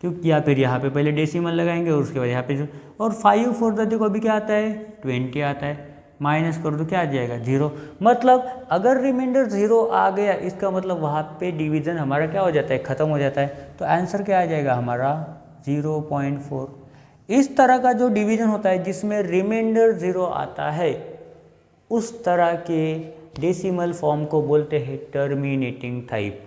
क्योंकि या फिर यहाँ पे पहले डेसिमल लगाएंगे और उसके बाद यहाँ पे और 5 फोर द देखो अभी क्या आता है? 20 आता है। माइनस कर दो, क्या आ जाएगा? 0। मतलब अगर रिमाइंडर 0 आ गया, इसका मतलब वहाँ पे डिवीज़न हमारा क्या हो जाता है? ख़त्म हो जाता है। तो आंसर क्या आ जाएगा हमारा? 0.4। इस तरह का जो डिवीज़न होता है जिसमें रिमाइंडर 0 आता है, उस तरह के डेसिमल फॉर्म को बोलते हैं टर्मिनेटिंग टाइप।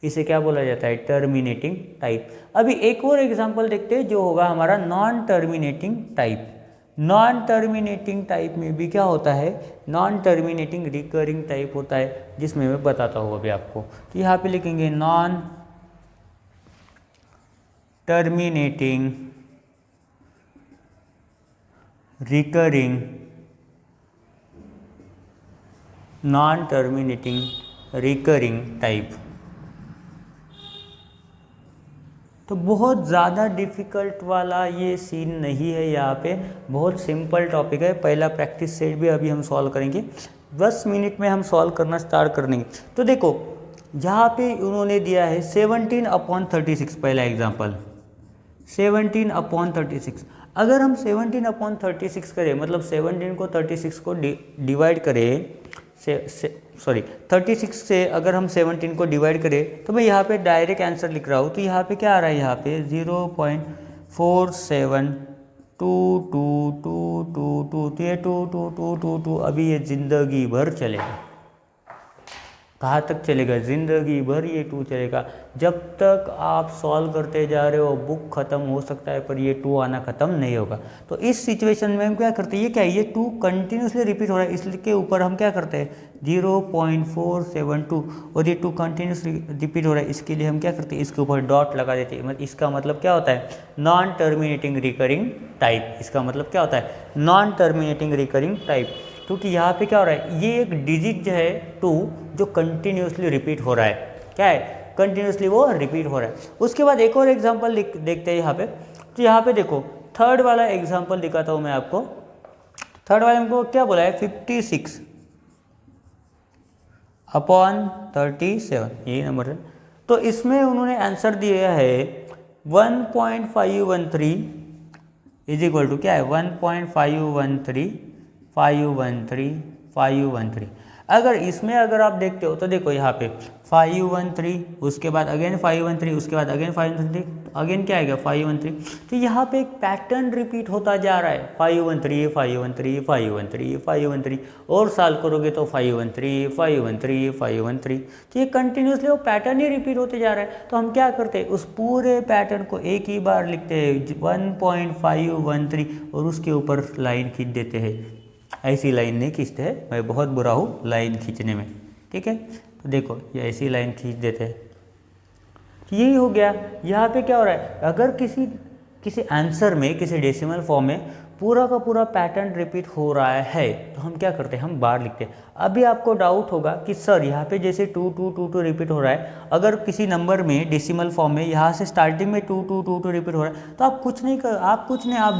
इसे क्या बोला जाता है? Terminating type. अभी एक और एग्जांपल देखते हैं जो होगा हमारा non terminating type. Non terminating type में भी क्या होता है? नॉन टर्मिनेटिंग रिकरिंग टाइप होता है, जिसमें मैं बताता हूँ अभी आपको। तो यहाँ पे लिखेंगे non terminating recurring, non terminating recurring type. तो बहुत ज़्यादा डिफ़िकल्ट वाला ये सीन नहीं है, यहाँ पे बहुत सिंपल टॉपिक है। पहला प्रैक्टिस सेट भी अभी हम सॉल्व करेंगे, 10 मिनट में हम सॉल्व करना स्टार्ट कर देंगे। तो देखो यहाँ पे उन्होंने दिया है 17/36, पहला एग्जाम्पल 17/36। अगर हम 17/36 करें, मतलब 17 को 36 को डिवाइड करें, 36 से अगर हम 17 को डिवाइड करें, तो मैं यहाँ पे डायरेक्ट आंसर लिख रहा हूँ। तो यहाँ पे क्या आ रहा है? यहाँ पे 0.47222222, तो ये 22222, अभी ये ज़िंदगी भर चलेगा। कहाँ तक चलेगा? ज़िंदगी भर ये 2 चलेगा। जब तक आप सॉल्व करते जा रहे हो, बुक ख़त्म हो सकता है पर ये 2 आना ख़त्म नहीं होगा। तो इस सिचुएशन में हम क्या करते हैं? ये क्या है? ये 2 कंटिन्यूसली रिपीट हो रहा है, इसके ऊपर हम क्या करते हैं? 0.472, और ये 2 कंटिन्यूसली रिपीट हो रहा है, इसके लिए हम क्या करते हैं? इसके ऊपर डॉट लगा देते हैं। मतलब इसका मतलब क्या होता है? Non terminating recurring type. इसका मतलब क्या होता है? Non terminating recurring type. क्योंकि यहाँ पे क्या हो रहा है? ये एक डिजिट जो है 2 जो कंटिन्यूसली रिपीट हो रहा है। क्या है? कंटिन्यूसली वो रिपीट हो रहा है। उसके बाद एक और एग्जांपल देखते हैं यहाँ पे। तो यहाँ पे देखो थर्ड वाला एग्जांपल दिखाता हूँ मैं आपको। थर्ड वाले में क्या बोला है? 56/37, यही नंबर है। तो इसमें उन्होंने आंसर दिया है 1.513 इज इक्वल टू क्या है? 1.513 अगर इसमें अगर आप देखते हो तो देखो यहाँ पे 513, उसके बाद अगेन 513, उसके बाद अगेन 513, अगेन क्या आएगा? 513। तो यहाँ पे एक पैटर्न रिपीट होता जा रहा है, 513 513 513 513, और साल करोगे तो 513 513 513। तो ये कंटिन्यूसली वो पैटर्न ही रिपीट होते जा रहा है। तो हम क्या करते हैं? उस पूरे पैटर्न को एक ही बार लिखते हैं 1.513, और उसके ऊपर लाइन खींच देते हैं। ऐसी लाइन नहीं खींचते हैं, मैं बहुत बुरा हूँ लाइन खींचने में, ठीक है। तो देखो ये ऐसी लाइन खींच देते हैं, यही हो गया। यहाँ पे क्या हो रहा है? अगर किसी आंसर में, किसी डेसिमल फॉर्म में पूरा का पूरा पैटर्न रिपीट हो रहा है, तो हम क्या करते हैं? हम बार लिखते हैं। अभी आपको डाउट होगा कि सर यहाँ पे जैसे 2 2 2 2 रिपीट हो रहा है, अगर किसी नंबर में डेसिमल फॉर्म में यहाँ से स्टार्टिंग में 2 2 2 2 रिपीट हो रहा है, तो आप कुछ नहीं, आप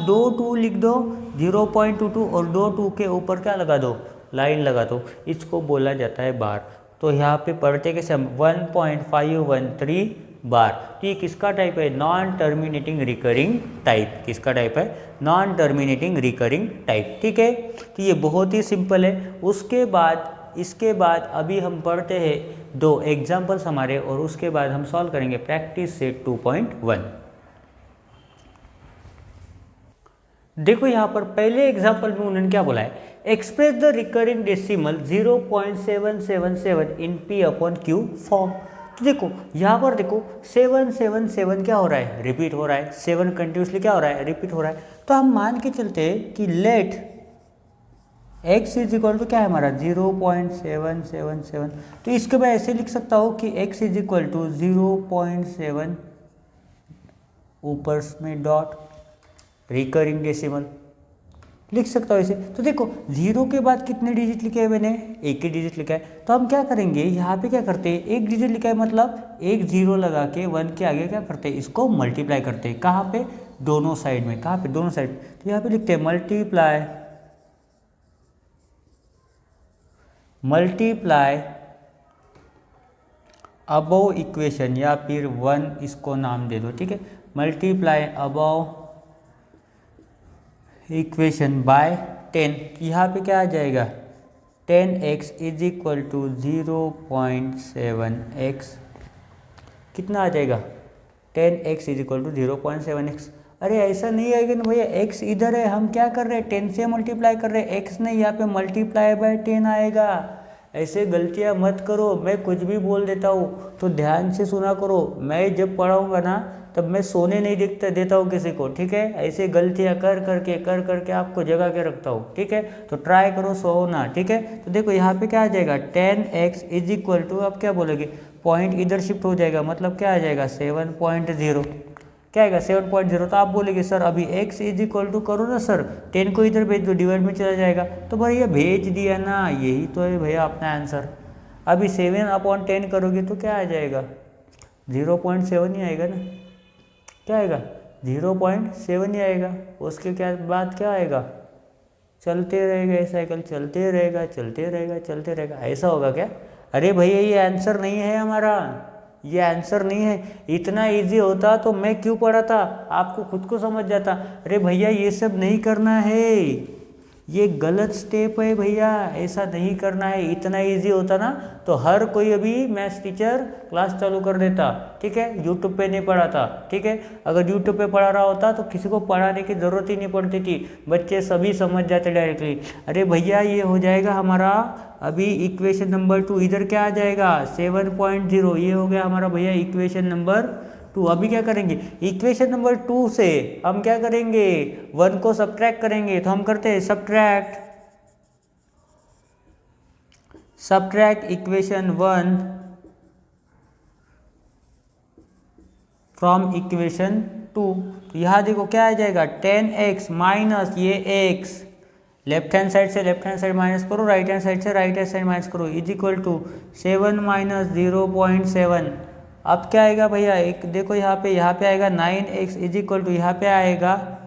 2 2 लिख दो 0.22, और 2 2 के ऊपर क्या लगा दो? लाइन लगा दो। इसको बोला जाता है बार। तो यहाँ पे पढ़ते कैसे हम? 1.513 बार। तो ये किसका टाइप है? Non terminating recurring type. किसका टाइप है? नॉन टर्मिनेटिंग रिकरिंग टाइप, ठीक है। तो ये बहुत ही सिंपल है। इसके बाद अभी हम पढ़ते हैं 2 एग्जाम्पल्स हमारे, और उसके बाद हम सॉल्व करेंगे प्रैक्टिस सेट 2.1। देखो यहाँ पर पहले एग्जाम्पल में उन्होंने क्या बोला है? Express the recurring decimal 0.777 in P/Q form. तो देखो यहाँ पर देखो 7 7 7 क्या हो रहा है, रिपीट हो रहा है, 7 कंटिन्यूसली क्या हो रहा है, रिपीट हो रहा है। तो हम मान के चलते हैं कि let x is equal to क्या है हमारा 0.777। तो इसके मैं ऐसे लिख सकता हूँ कि x इज इक्वल टू 0.7 ऊपर में डॉट रिकरिंग डेसिमल लिख सकता हूँ ऐसे। तो देखो 0 के बाद कितने डिजिट लिखे हैं मैंने, एक ही डिजिट लिखा है। तो हम क्या करेंगे, यहाँ पे क्या करते हैं, एक डिजिट लिखा है मतलब एक 0 लगा के 1 के आगे क्या करते हैं, इसको मल्टीप्लाई करते हैं। कहाँ पे, दोनों साइड में। कहाँ पे, दोनों साइड। तो यहाँ पे लिखते हैं मल्टीप्लाई अबव इक्वेशन, या फिर 1 इसको नाम दे दो, ठीक है। Multiply above equation by 10। यहाँ पे क्या आ जाएगा, 10x is equal to 0.7x। कितना आ जाएगा, 10x is equal to 0.7x। अरे ऐसा नहीं आएगा ना भैया, x इधर है, हम क्या कर रहे हैं, 10 से मल्टीप्लाई कर रहे हैं, x नहीं, यहाँ पे मल्टीप्लाई बाय 10 आएगा। ऐसे गलतियाँ मत करो, मैं कुछ भी बोल देता हूँ तो ध्यान से सुना करो। मैं जब पढ़ाऊँगा ना तब मैं सोने नहीं देता हूँ किसी को, ठीक है। ऐसे गलतियाँ कर करके आपको जगा के रखता हूँ, ठीक है। तो ट्राई करो सोना, ठीक है। तो देखो यहाँ पे क्या आ जाएगा, 10x इज इक्वल टू, आप क्या बोलोगे, पॉइंट इधर शिफ्ट हो जाएगा, मतलब क्या आ जाएगा 7.0। क्या आएगा 7.0। तो आप बोलेंगे सर अभी x इज इक्वल टू करो ना सर, 10 को इधर भेज दो, डिवाइड में चला जाएगा। तो भैया भेज दिया ना, यही तो है भैया अपना आंसर। अभी 7/10 करोगे तो क्या आ जाएगा, 0.7 ही आएगा ना। क्या आएगा, 0.7 ही आएगा। उसके क्या बाद क्या आएगा, चलते रहेगा ये साइकिल, चलते रहेगा। ऐसा होगा क्या, अरे भैया ये आंसर नहीं है हमारा, ये आंसर नहीं है। इतना इजी होता तो मैं क्यों पढ़ाता, आपको खुद को समझ जाता। अरे भैया ये सब नहीं करना है, ये गलत स्टेप है भैया, ऐसा नहीं करना है। इतना इजी होता ना तो हर कोई अभी मैथ्स टीचर क्लास चालू कर देता, ठीक है। यूट्यूब पे नहीं पढ़ाता, ठीक है। अगर यूट्यूब पे पढ़ा रहा होता तो किसी को पढ़ाने की ज़रूरत ही नहीं पड़ती थी, बच्चे सभी समझ जाते डायरेक्टली। अरे भैया ये हो जाएगा हमारा अभी इक्वेशन नंबर 2, इधर क्या आ जाएगा 7.0, ये हो गया हमारा भैया इक्वेशन नंबर 2। अभी क्या करेंगे, इक्वेशन नंबर 2 से हम क्या करेंगे, 1 को सब्ट्रैक्ट करेंगे। तो हम करते हैं सब्ट्रैक्ट इक्वेशन 1 फ्रॉम इक्वेशन 2। तो यहाँ देखो क्या आ जाएगा, 10x माइनस ये x, लेफ्ट हैंड साइड से लेफ्ट हैंड साइड माइनस करो, राइट हैंड साइड से राइट हैंड साइड माइनस करो, इज इक्वल टू 7 माइनस 0.7। अब क्या आएगा भैया, एक देखो यहाँ पे आएगा 9x इज इक्वल टू, यहाँ पे आएगा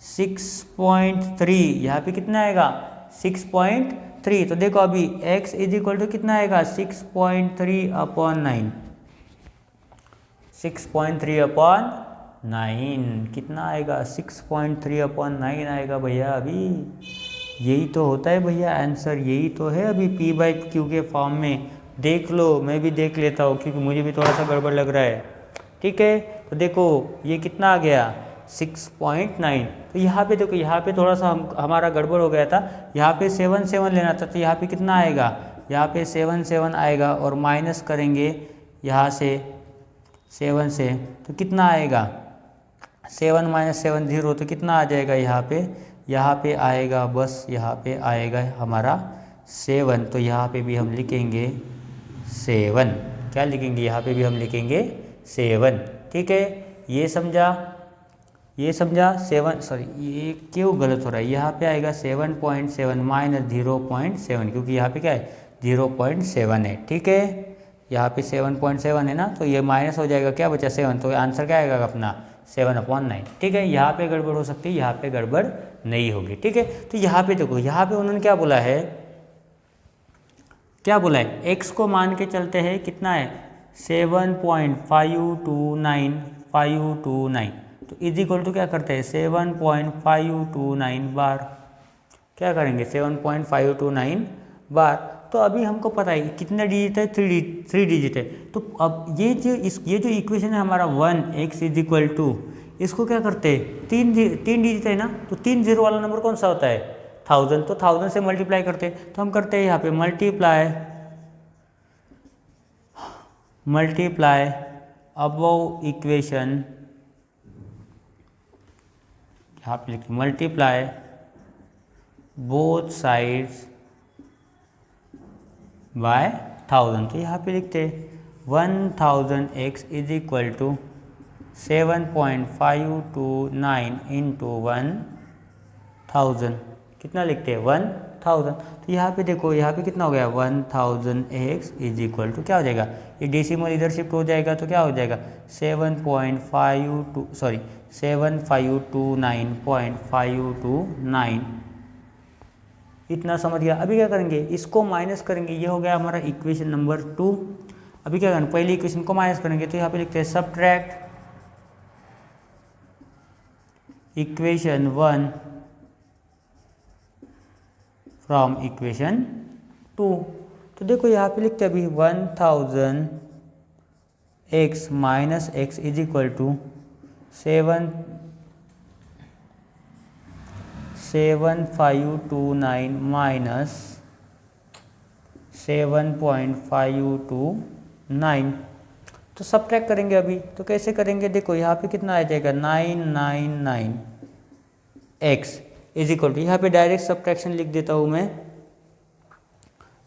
6.3, यहाँ पे कितना आएगा 6.3। तो देखो अभी x इज इक्वल टू कितना आएगा 6.3/9, 6.3/9 कितना आएगा 6.3/9 आएगा भैया। अभी यही तो होता है भैया आंसर, यही तो है अभी p/q के फॉर्म में। देख लो, मैं भी देख लेता हूँ क्योंकि मुझे भी थोड़ा सा गड़बड़ लग रहा है, ठीक है। तो देखो ये कितना आ गया 6.9। तो यहाँ पे देखो, यहाँ पे थोड़ा सा हमारा गड़बड़ हो गया था, यहाँ पे 7 लेना था। तो यहाँ पे कितना आएगा, यहाँ पे 7 आएगा और माइनस करेंगे यहाँ से 7 से, तो कितना आएगा 7 माइनस 7 0। तो कितना आ जाएगा यहाँ पे आएगा, बस यहाँ पे आएगा हमारा 7। तो यहाँ पे भी हम लिखेंगे 7, क्या लिखेंगे, यहाँ पे भी हम लिखेंगे 7, ठीक है। ये समझा 7, सॉरी ये क्यों गलत हो रहा है, यहाँ पे आएगा 7.7 माइनस 0.7, क्योंकि यहाँ पे क्या है 0.7 है, ठीक है। यहाँ पे 7.7 है ना, तो ये माइनस हो जाएगा, क्या बचा 7। तो आंसर क्या आएगा अपना 7/9, ठीक है। यहाँ पे गड़बड़ हो सकती है, यहाँ पे गड़बड़ नहीं होगी, ठीक है। तो यहाँ पे देखो, यहाँ पे उन्होंने क्या बोला है, x को मान के चलते हैं, कितना है 7.529। तो इज इक्वल टू क्या करते हैं 7.529 बार, क्या करेंगे 7.529 बार। तो अभी हमको पता है कितने डिजिट है, 3 डिजिट है। तो अब ये जो इक्वेशन है हमारा 1x इज इक्वल टू, इसको क्या करते हैं 3 डिजिट है ना, तो 3 0 वाला नंबर कौन सा होता है 1000। तो 1000 से मल्टीप्लाई करते हैं। तो हम करते हैं यहाँ पे मल्टीप्लाई अबव इक्वेशन, यहाँ पे लिखते मल्टीप्लाई बोथ साइड्स बाय 1000। तो यहाँ पे लिखते 1000x is equal to 7.529 into 1000, कितना लिखते हैं 1000। तो यहाँ पे देखो, यहाँ पे कितना हो गया 1000x इज इक्वल टू क्या हो जाएगा, ये डेसिमल इधर शिफ्ट हो जाएगा तो क्या हो जाएगा 7.529.529, इतना समझ गया। अभी क्या करेंगे, इसको माइनस करेंगे, ये हो गया हमारा इक्वेशन नंबर 2। अभी क्या करेंगे, पहली इक्वेशन को माइनस करेंगे तो यहाँ पे लिखते हैं सबट्रैक्ट इक्वेशन 1 फ्रॉम इक्वेशन 2। तो देखो यहाँ पे लिखते हैं अभी 1000x minus x is equal to 7.529 minus 7.529। तो सबट्रैक्ट करेंगे अभी, तो कैसे करेंगे, देखो यहाँ पे कितना आ जाएगा 999x इज इक्वल टू, यहाँ पे डायरेक्ट सबट्रैक्शन लिख देता हूँ मैं।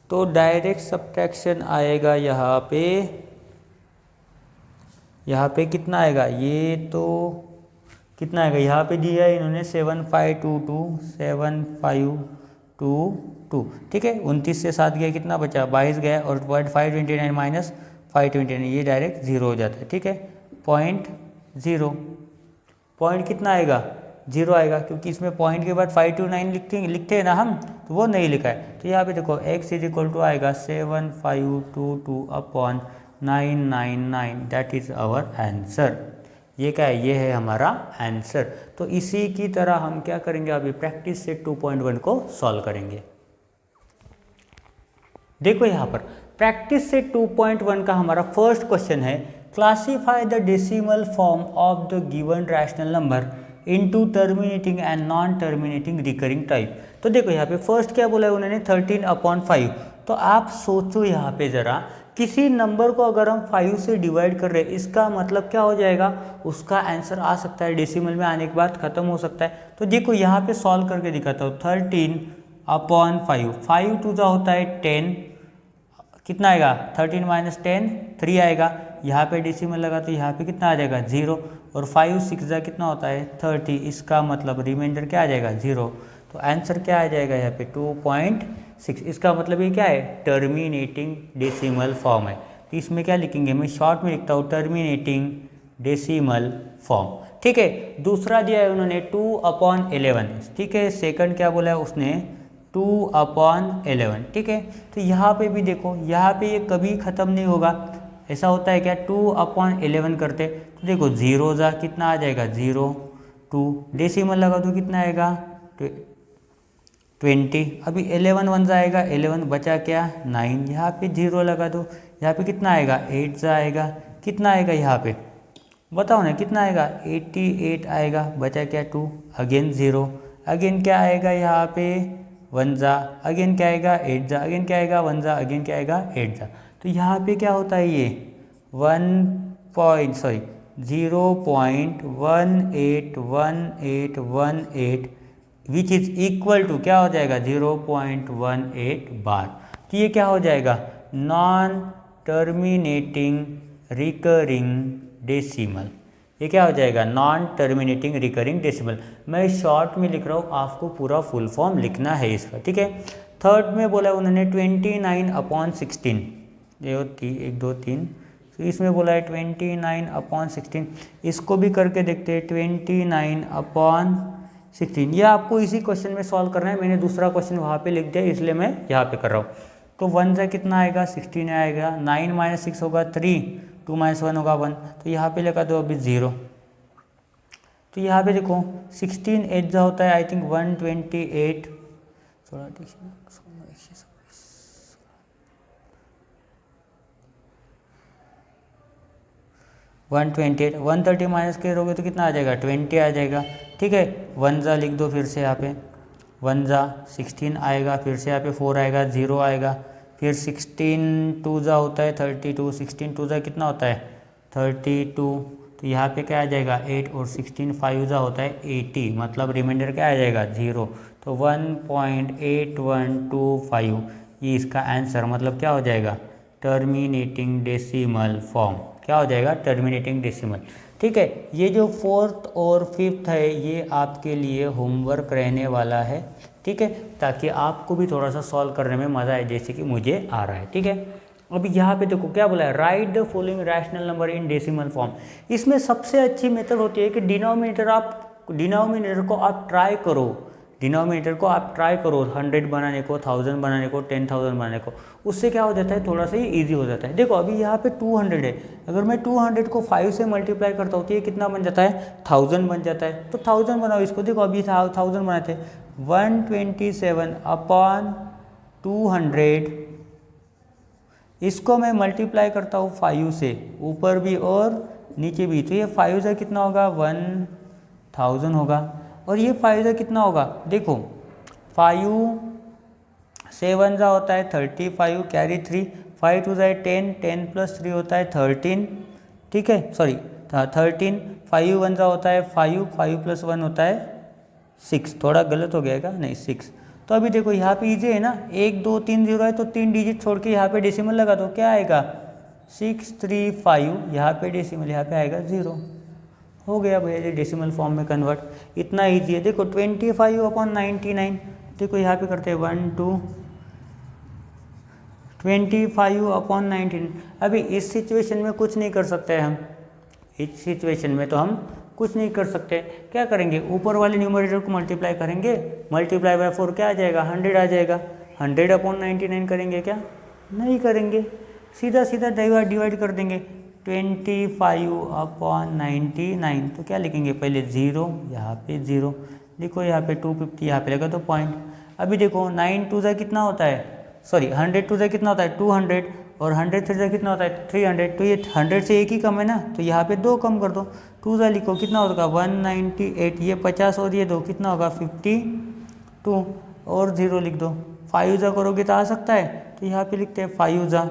तो डायरेक्ट सबट्रैक्शन आएगा यहाँ पे कितना आएगा, ये तो कितना आएगा, यहाँ पे दिया है इन्होंने 7522, ठीक है। 29 से 7 गया, कितना बचा 22 गया, और 529 माइनस 529, ये डायरेक्ट 0 हो जाता है, ठीक है। पॉइंट कितना आएगा 0 आएगा, क्योंकि इसमें पॉइंट के बाद 529 लिखते हैं ना हम, तो वो नहीं लिखा है। तो यहाँ पे देखो x इज इक्वल टू आएगा 7522/999, दैट इज आवर आंसर। ये क्या है, ये है हमारा आंसर। तो इसी की तरह हम क्या करेंगे, अभी प्रैक्टिस सेट 2.1 को सॉल्व करेंगे। देखो यहाँ पर प्रैक्टिस सेट 2.1 का हमारा फर्स्ट क्वेश्चन है, classify the decimal form of the given rational number into terminating and non terminating recurring type. तो देखो यहाँ पे फर्स्ट क्या बोला है उन्होंने 13/5। तो आप सोचो यहाँ पे ज़रा, किसी नंबर को अगर हम 5 से डिवाइड कर रहे हैं, इसका मतलब क्या हो जाएगा, उसका आंसर आ सकता है डेसिमल में आने के बाद ख़त्म हो सकता है। तो देखो यहाँ पे सॉल्व करके दिखाता हूँ। 13/5, 5 टू ज़ा होता है 10, कितना आएगा 13 माइनस 10 3 आएगा। यहाँ पे डेसिमल लगा तो यहाँ पे कितना आ जाएगा 0, और 5 6 ज़ा कितना होता है 30, इसका मतलब रिमाइंडर क्या आ जाएगा 0। तो आंसर क्या आ जाएगा यहाँ पे 2.6। इसका मतलब ये क्या है, टर्मिनेटिंग डेसिमल फॉर्म है। तो इसमें क्या लिखेंगे, मैं शॉर्ट में लिखता हूँ टर्मिनेटिंग डेसिमल फॉर्म, ठीक है। दूसरा दिया है उन्होंने 2/11, ठीक है। सेकंड क्या बोला है उसने 2/11, ठीक है। तो यहाँ पे भी देखो, यहाँ पे ये कभी ख़त्म नहीं होगा, ऐसा होता है क्या 2/11 करते, तो देखो 0 ज़ा कितना आ जाएगा 0, 2 डेसिमल लगा दो कितना आएगा 20। अभी 11 1 आएगा, 11 बचा क्या 9, यहाँ पे 0 लगा दो, यहाँ पे कितना आएगा 8 ज़ा आएगा, कितना आएगा यहाँ पे बताओ ना कितना आएगा 88 आएगा, बचा क्या 2, अगेन 0, अगेन क्या आएगा यहाँ पे 1 ज़ा, अगेन क्या आएगा 8 ज़ा, अगेन क्या आएगा 1 ज़ा, अगेन क्या आएगा 8 ज़ा। तो यहाँ पे क्या होता है ये 0.181818 विच इज़ इक्वल टू क्या हो जाएगा 0.18 बार। तो ये क्या हो जाएगा नॉन टर्मिनेटिंग रिकरिंग डेसिमल। ये क्या हो जाएगा नॉन टर्मिनेटिंग रिकरिंग डेसिमल। मैं शॉर्ट में लिख रहा हूँ, आपको पूरा फुल फॉर्म लिखना है इसका, ठीक है। थर्ड में बोला उन्होंने 29/16, ये 1 2 3, तो इसमें बोला है 29/16। इसको भी करके देखते हैं 29/16। ये आपको इसी क्वेश्चन में सॉल्व करना है, मैंने दूसरा क्वेश्चन वहाँ पे लिख दिया इसलिए मैं यहाँ पे कर रहा हूँ। तो 1 ज़ा कितना आएगा 16 आएगा, 9 माइनस 6 होगा 3, 2 माइनस 1 होगा 1, तो यहाँ पे लगा दो अभी 0। तो यहाँ पे देखो 16 8 ज़ा होता है आई थिंक 128, 128, 130 माइनस करोगे तो कितना आ जाएगा 20 आ जाएगा, ठीक है। 1 ज़ा लिख दो फिर से यहाँ पे, 1 ज़ा 16 आएगा, फिर से यहाँ पे 4 आएगा, 0 आएगा, फिर 16 टू ज़ा होता है 32, 16 टू ज़ा कितना होता है 32, तो यहाँ पे क्या आ जाएगा 8 और 16 5 ज़ा होता है 80, मतलब रिमाइंडर क्या आ जाएगा 0, तो 1.8125 ये इसका आंसर मतलब क्या हो जाएगा टर्मिनेटिंग डेसिमल फॉर्म, क्या हो जाएगा टर्मिनेटिंग डेसिमल। ठीक है, ये जो फोर्थ और फिफ्थ है ये आपके लिए होमवर्क रहने वाला है, ठीक है, ताकि आपको भी थोड़ा सा सॉल्व करने में मज़ा आए जैसे कि मुझे आ रहा है। ठीक है, अभी यहाँ पे देखो क्या बोला है, right the following rational number in decimal form. इसमें सबसे अच्छी मेथड होती है कि डिनोमिनेटर को आप ट्राई करो, डिनोमिनेटर को आप ट्राई करो 100 बनाने को, 1000 बनाने को, 10,000 बनाने को, उससे क्या हो जाता है थोड़ा सा ही ईजी हो जाता है। देखो अभी यहाँ पे 200 है, अगर मैं 200 को 5 से मल्टीप्लाई करता हूँ तो ये कितना बन जाता है 1000 बन जाता है, तो 1000 बनाओ इसको। देखो अभी 1000 बनाए थे, 127/200, इसको मैं मल्टीप्लाई करता हूँ 5 से, ऊपर भी और नीचे भी, तो ये 5 से कितना होगा 1000 होगा, और ये 5 से कितना होगा देखो 5 7 जा होता है 35, कैरी 3, 5 2 जाए 10, 10 + 3 होता है 13, ठीक है सॉरी 13, 5 1 जा होता है 5, 5 + 1 होता है 6, थोड़ा गलत हो गया नहीं 6। तो अभी देखो यहाँ पे इजी है ना, 1 2 3 0 है तो 3 डिजिट छोड़ के यहाँ पे डेसिमल लगा दो, क्या आएगा 635, यहाँ पे डेसिमल, यहाँ पे आएगा 0, हो गया भैया डेसिमल फॉर्म में कन्वर्ट, इतना ईजी है। देखो 25/99, देखो यहाँ पे करते हैं 25/19। अभी इस सिचुएशन में कुछ नहीं कर सकते हम, इस सिचुएशन में तो हम कुछ नहीं कर सकते, क्या करेंगे ऊपर वाले न्यूमरेटर को मल्टीप्लाई करेंगे, मल्टीप्लाई बाय 4 क्या आ जाएगा 100 आ जाएगा, 100/99 करेंगे क्या नहीं करेंगे, सीधा सीधा डिवाइड कर देंगे 25/99, तो क्या लिखेंगे पहले 0, यहाँ पे 0 लिखो, यहाँ पे 250, यहाँ पे लगा तो पॉइंट। अभी देखो 9 2 कितना होता है, सॉरी 100 2 कितना होता है 200, और 100 3 कितना होता है 300, तो ये 100 से एक ही कम है ना, तो यहाँ पे 2 कम कर दो, 2 लिखो कितना होगा 198, ये 50 और ये 2 कितना होगा 52, और 0 लिख दो, 5 करोगे तो आ सकता है, तो यहाँ पे लिखते हैं 5,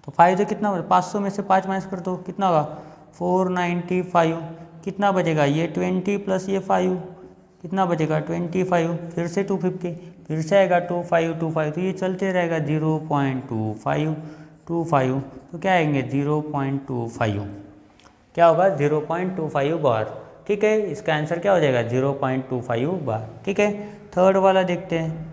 तो 5 से कितना होगा 500 में से 5 माइनस कर दो कितना होगा 495, कितना बचेगा ये 20 + ये 5 कितना बचेगा 25, फिर से 250, फिर से आएगा 2525, तो ये चलते रहेगा 0.2525, तो क्या आएंगे 0.25, क्या होगा 0.25 बार। ठीक है, इसका आंसर क्या हो जाएगा 0.25 बार। ठीक है, थर्ड वाला देखते हैं,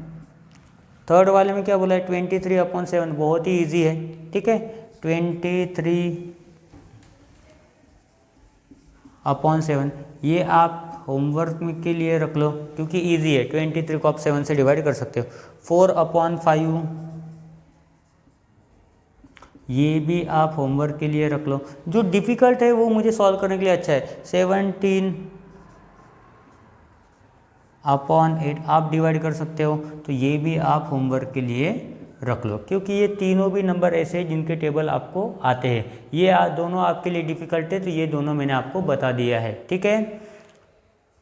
थर्ड वाले में क्या बोला है 23/7, बहुत ही ईजी है। ठीक है, 23/7 ये आप होमवर्क के लिए रख लो क्योंकि इजी है, 23 को आप 7 से डिवाइड कर सकते हो। 4/5 ये भी आप होमवर्क के लिए रख लो, जो डिफ़िकल्ट है वो मुझे सॉल्व करने के लिए अच्छा है। 17/8 आप डिवाइड कर सकते हो, तो ये भी आप होमवर्क के लिए रख लो क्योंकि ये तीनों भी नंबर ऐसे हैं जिनके टेबल आपको आते हैं। ये दोनों आपके लिए डिफ़िकल्ट है, तो ये दोनों मैंने आपको बता दिया है। ठीक है,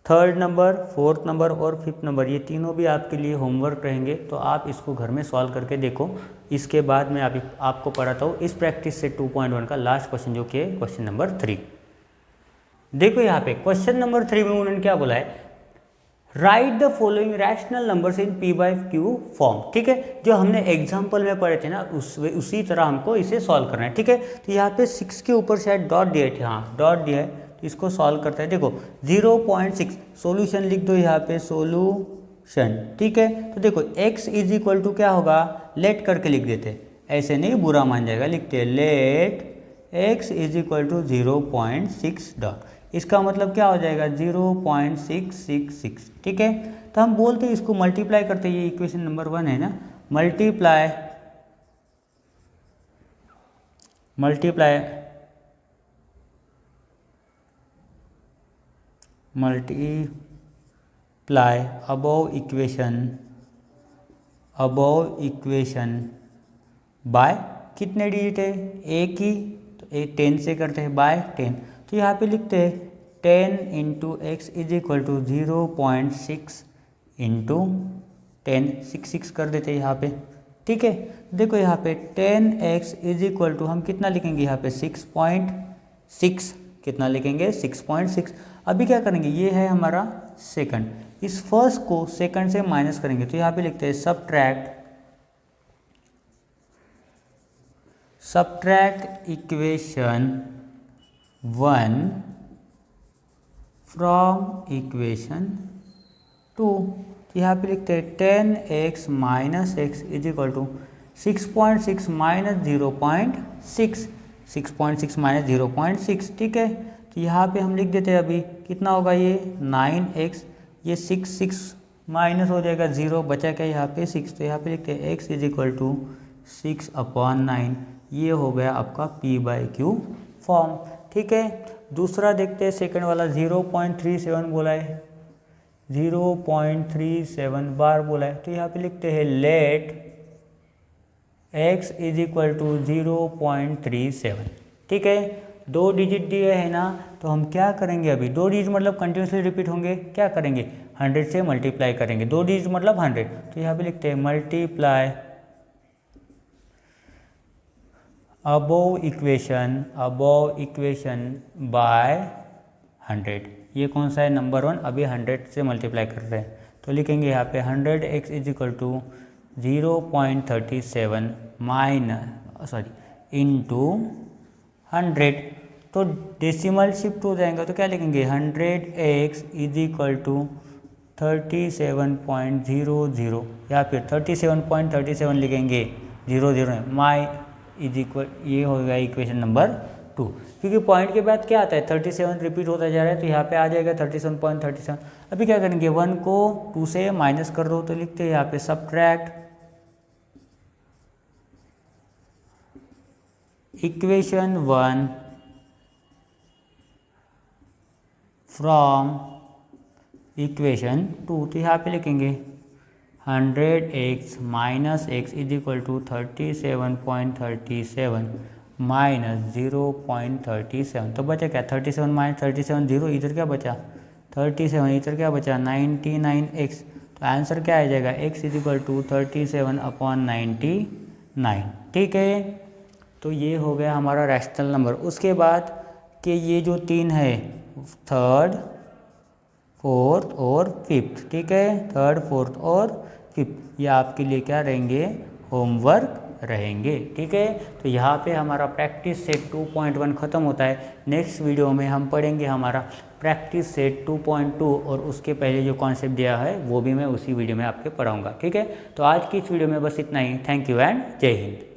थर्ड नंबर, फोर्थ नंबर और फिफ्थ नंबर ये तीनों भी आपके लिए होमवर्क रहेंगे, तो आप इसको घर में सॉल्व करके देखो। इसके बाद मैं आपको पढ़ाता हूँ इस प्रैक्टिस से 2.1 का लास्ट क्वेश्चन, जो कि है क्वेश्चन नंबर 3। देखो यहाँ पे क्वेश्चन नंबर 3 में उन्होंने क्या बोला है, right the following rational numbers in p/q form. ठीक है, जो हमने एग्जाम्पल में पढ़े थे ना उसी तरह हमको इसे सॉल्व करना है। ठीक है, तो यहाँ पे 6 के ऊपर शायद डॉट दिया है, हाँ डॉट दिया है, तो इसको सॉल्व करते हैं। देखो 0.6 सॉल्यूशन लिख दो यहाँ पे, सॉल्यूशन। ठीक है, तो देखो x = क्या होगा, लेट करके लिख देते, ऐसे नहीं बुरा मान जाएगा, लिखते हैं लेट x = 0.6 डॉट, इसका मतलब क्या हो जाएगा 0.666। ठीक है, तो हम बोलते हैं इसको मल्टीप्लाई करते हैं, ये इक्वेशन नंबर 1 है ना, मल्टीप्लाई अबव इक्वेशन बाय कितने डिजिट है, एक ही, तो 10 से करते हैं बाय 10, तो यहाँ पे लिखते हैं 10 × x = 0.6 × 10, 6 कर देते हैं यहाँ पे, ठीक है। देखो यहाँ पे 10x इज इक्वल टू हम कितना लिखेंगे यहाँ पे 6.6, कितना लिखेंगे 6.6। अभी क्या करेंगे, ये है हमारा सेकंड, इस फर्स्ट को सेकंड से माइनस करेंगे तो यहाँ पे लिखते हैं सब्ट्रैक्ट इक्वेशन 1 फ्रॉम इक्वेशन 2। तो यहाँ पे लिखते हैं 10x minus x is equal to 6.6 minus 0.6, 6.6 minus 0.6, ठीक है। तो यहाँ पे हम लिख देते हैं अभी कितना होगा ये 9x, ये 6 माइनस हो जाएगा 0, बचा क्या यहाँ पे 6, तो यहाँ पे लिखते हैं x इज इक्वल टू 6/9। ये हो गया आपका p/q फॉर्म, ठीक है। दूसरा देखते हैं सेकंड वाला 0.37 बोला है, 0.37 बार बोला है, तो यहाँ पे लिखते हैं let x is equal to 0.37, ठीक है। 2 डिजिट दिए है ना, तो हम क्या करेंगे अभी, 2 डिजिट मतलब कंटिन्यूसली रिपीट होंगे, क्या करेंगे 100 से मल्टीप्लाई करेंगे, 2 डिजिट मतलब 100, तो यहाँ पे लिखते हैं मल्टीप्लाई अबोव इक्वेशन बाय 100। ये कौन सा है, नंबर 1, अभी 100 से मल्टीप्लाई कर रहे हैं, तो लिखेंगे यहाँ पे 100x is equal to 0.37 into 100, तो डेसिमल शिफ्ट हो जाएगा, तो क्या लिखेंगे 100x इज इक्वल टू 37.00 या फिर 37.37 लिखेंगे 00 माई इज इक्वल, ये हो गया इक्वेशन नंबर 2, क्योंकि पॉइंट के बाद क्या आता है 37 रिपीट होता जा रहा है, तो यहाँ पे आ जाएगा 37.37। अभी क्या करेंगे 1 को 2 से माइनस कर दो, तो लिखते हैं यहाँ पे सब्ट्रैक्ट इक्वेशन 1 फ्रॉम इक्वेशन 2, तो यहाँ पे लिखेंगे 100x minus x is equal to 37.37 minus 0.37, तो बचा क्या 37 माइनस 37 0, इधर क्या बचा 37, इधर क्या बचा 99x, तो आंसर क्या आ जाएगा x इज इक्वल टू 37/99, ठीक है। तो ये हो गया हमारा रैशनल नंबर। उसके बाद कि ये जो 3 है थर्ड, फोर्थ और फिफ्थ, ठीक है, थर्ड, फोर्थ और फिफ्थ, ये आपके लिए क्या रहेंगे, होमवर्क रहेंगे, ठीक है। तो यहाँ पे हमारा प्रैक्टिस सेट 2.1 ख़त्म होता है। नेक्स्ट वीडियो में हम पढ़ेंगे हमारा प्रैक्टिस सेट 2.2 और उसके पहले जो कॉन्सेप्ट दिया है वो भी मैं उसी वीडियो में आपके पढ़ाऊँगा, ठीक है। तो आज की इस वीडियो में बस इतना ही। थैंक यू एंड जय हिंद।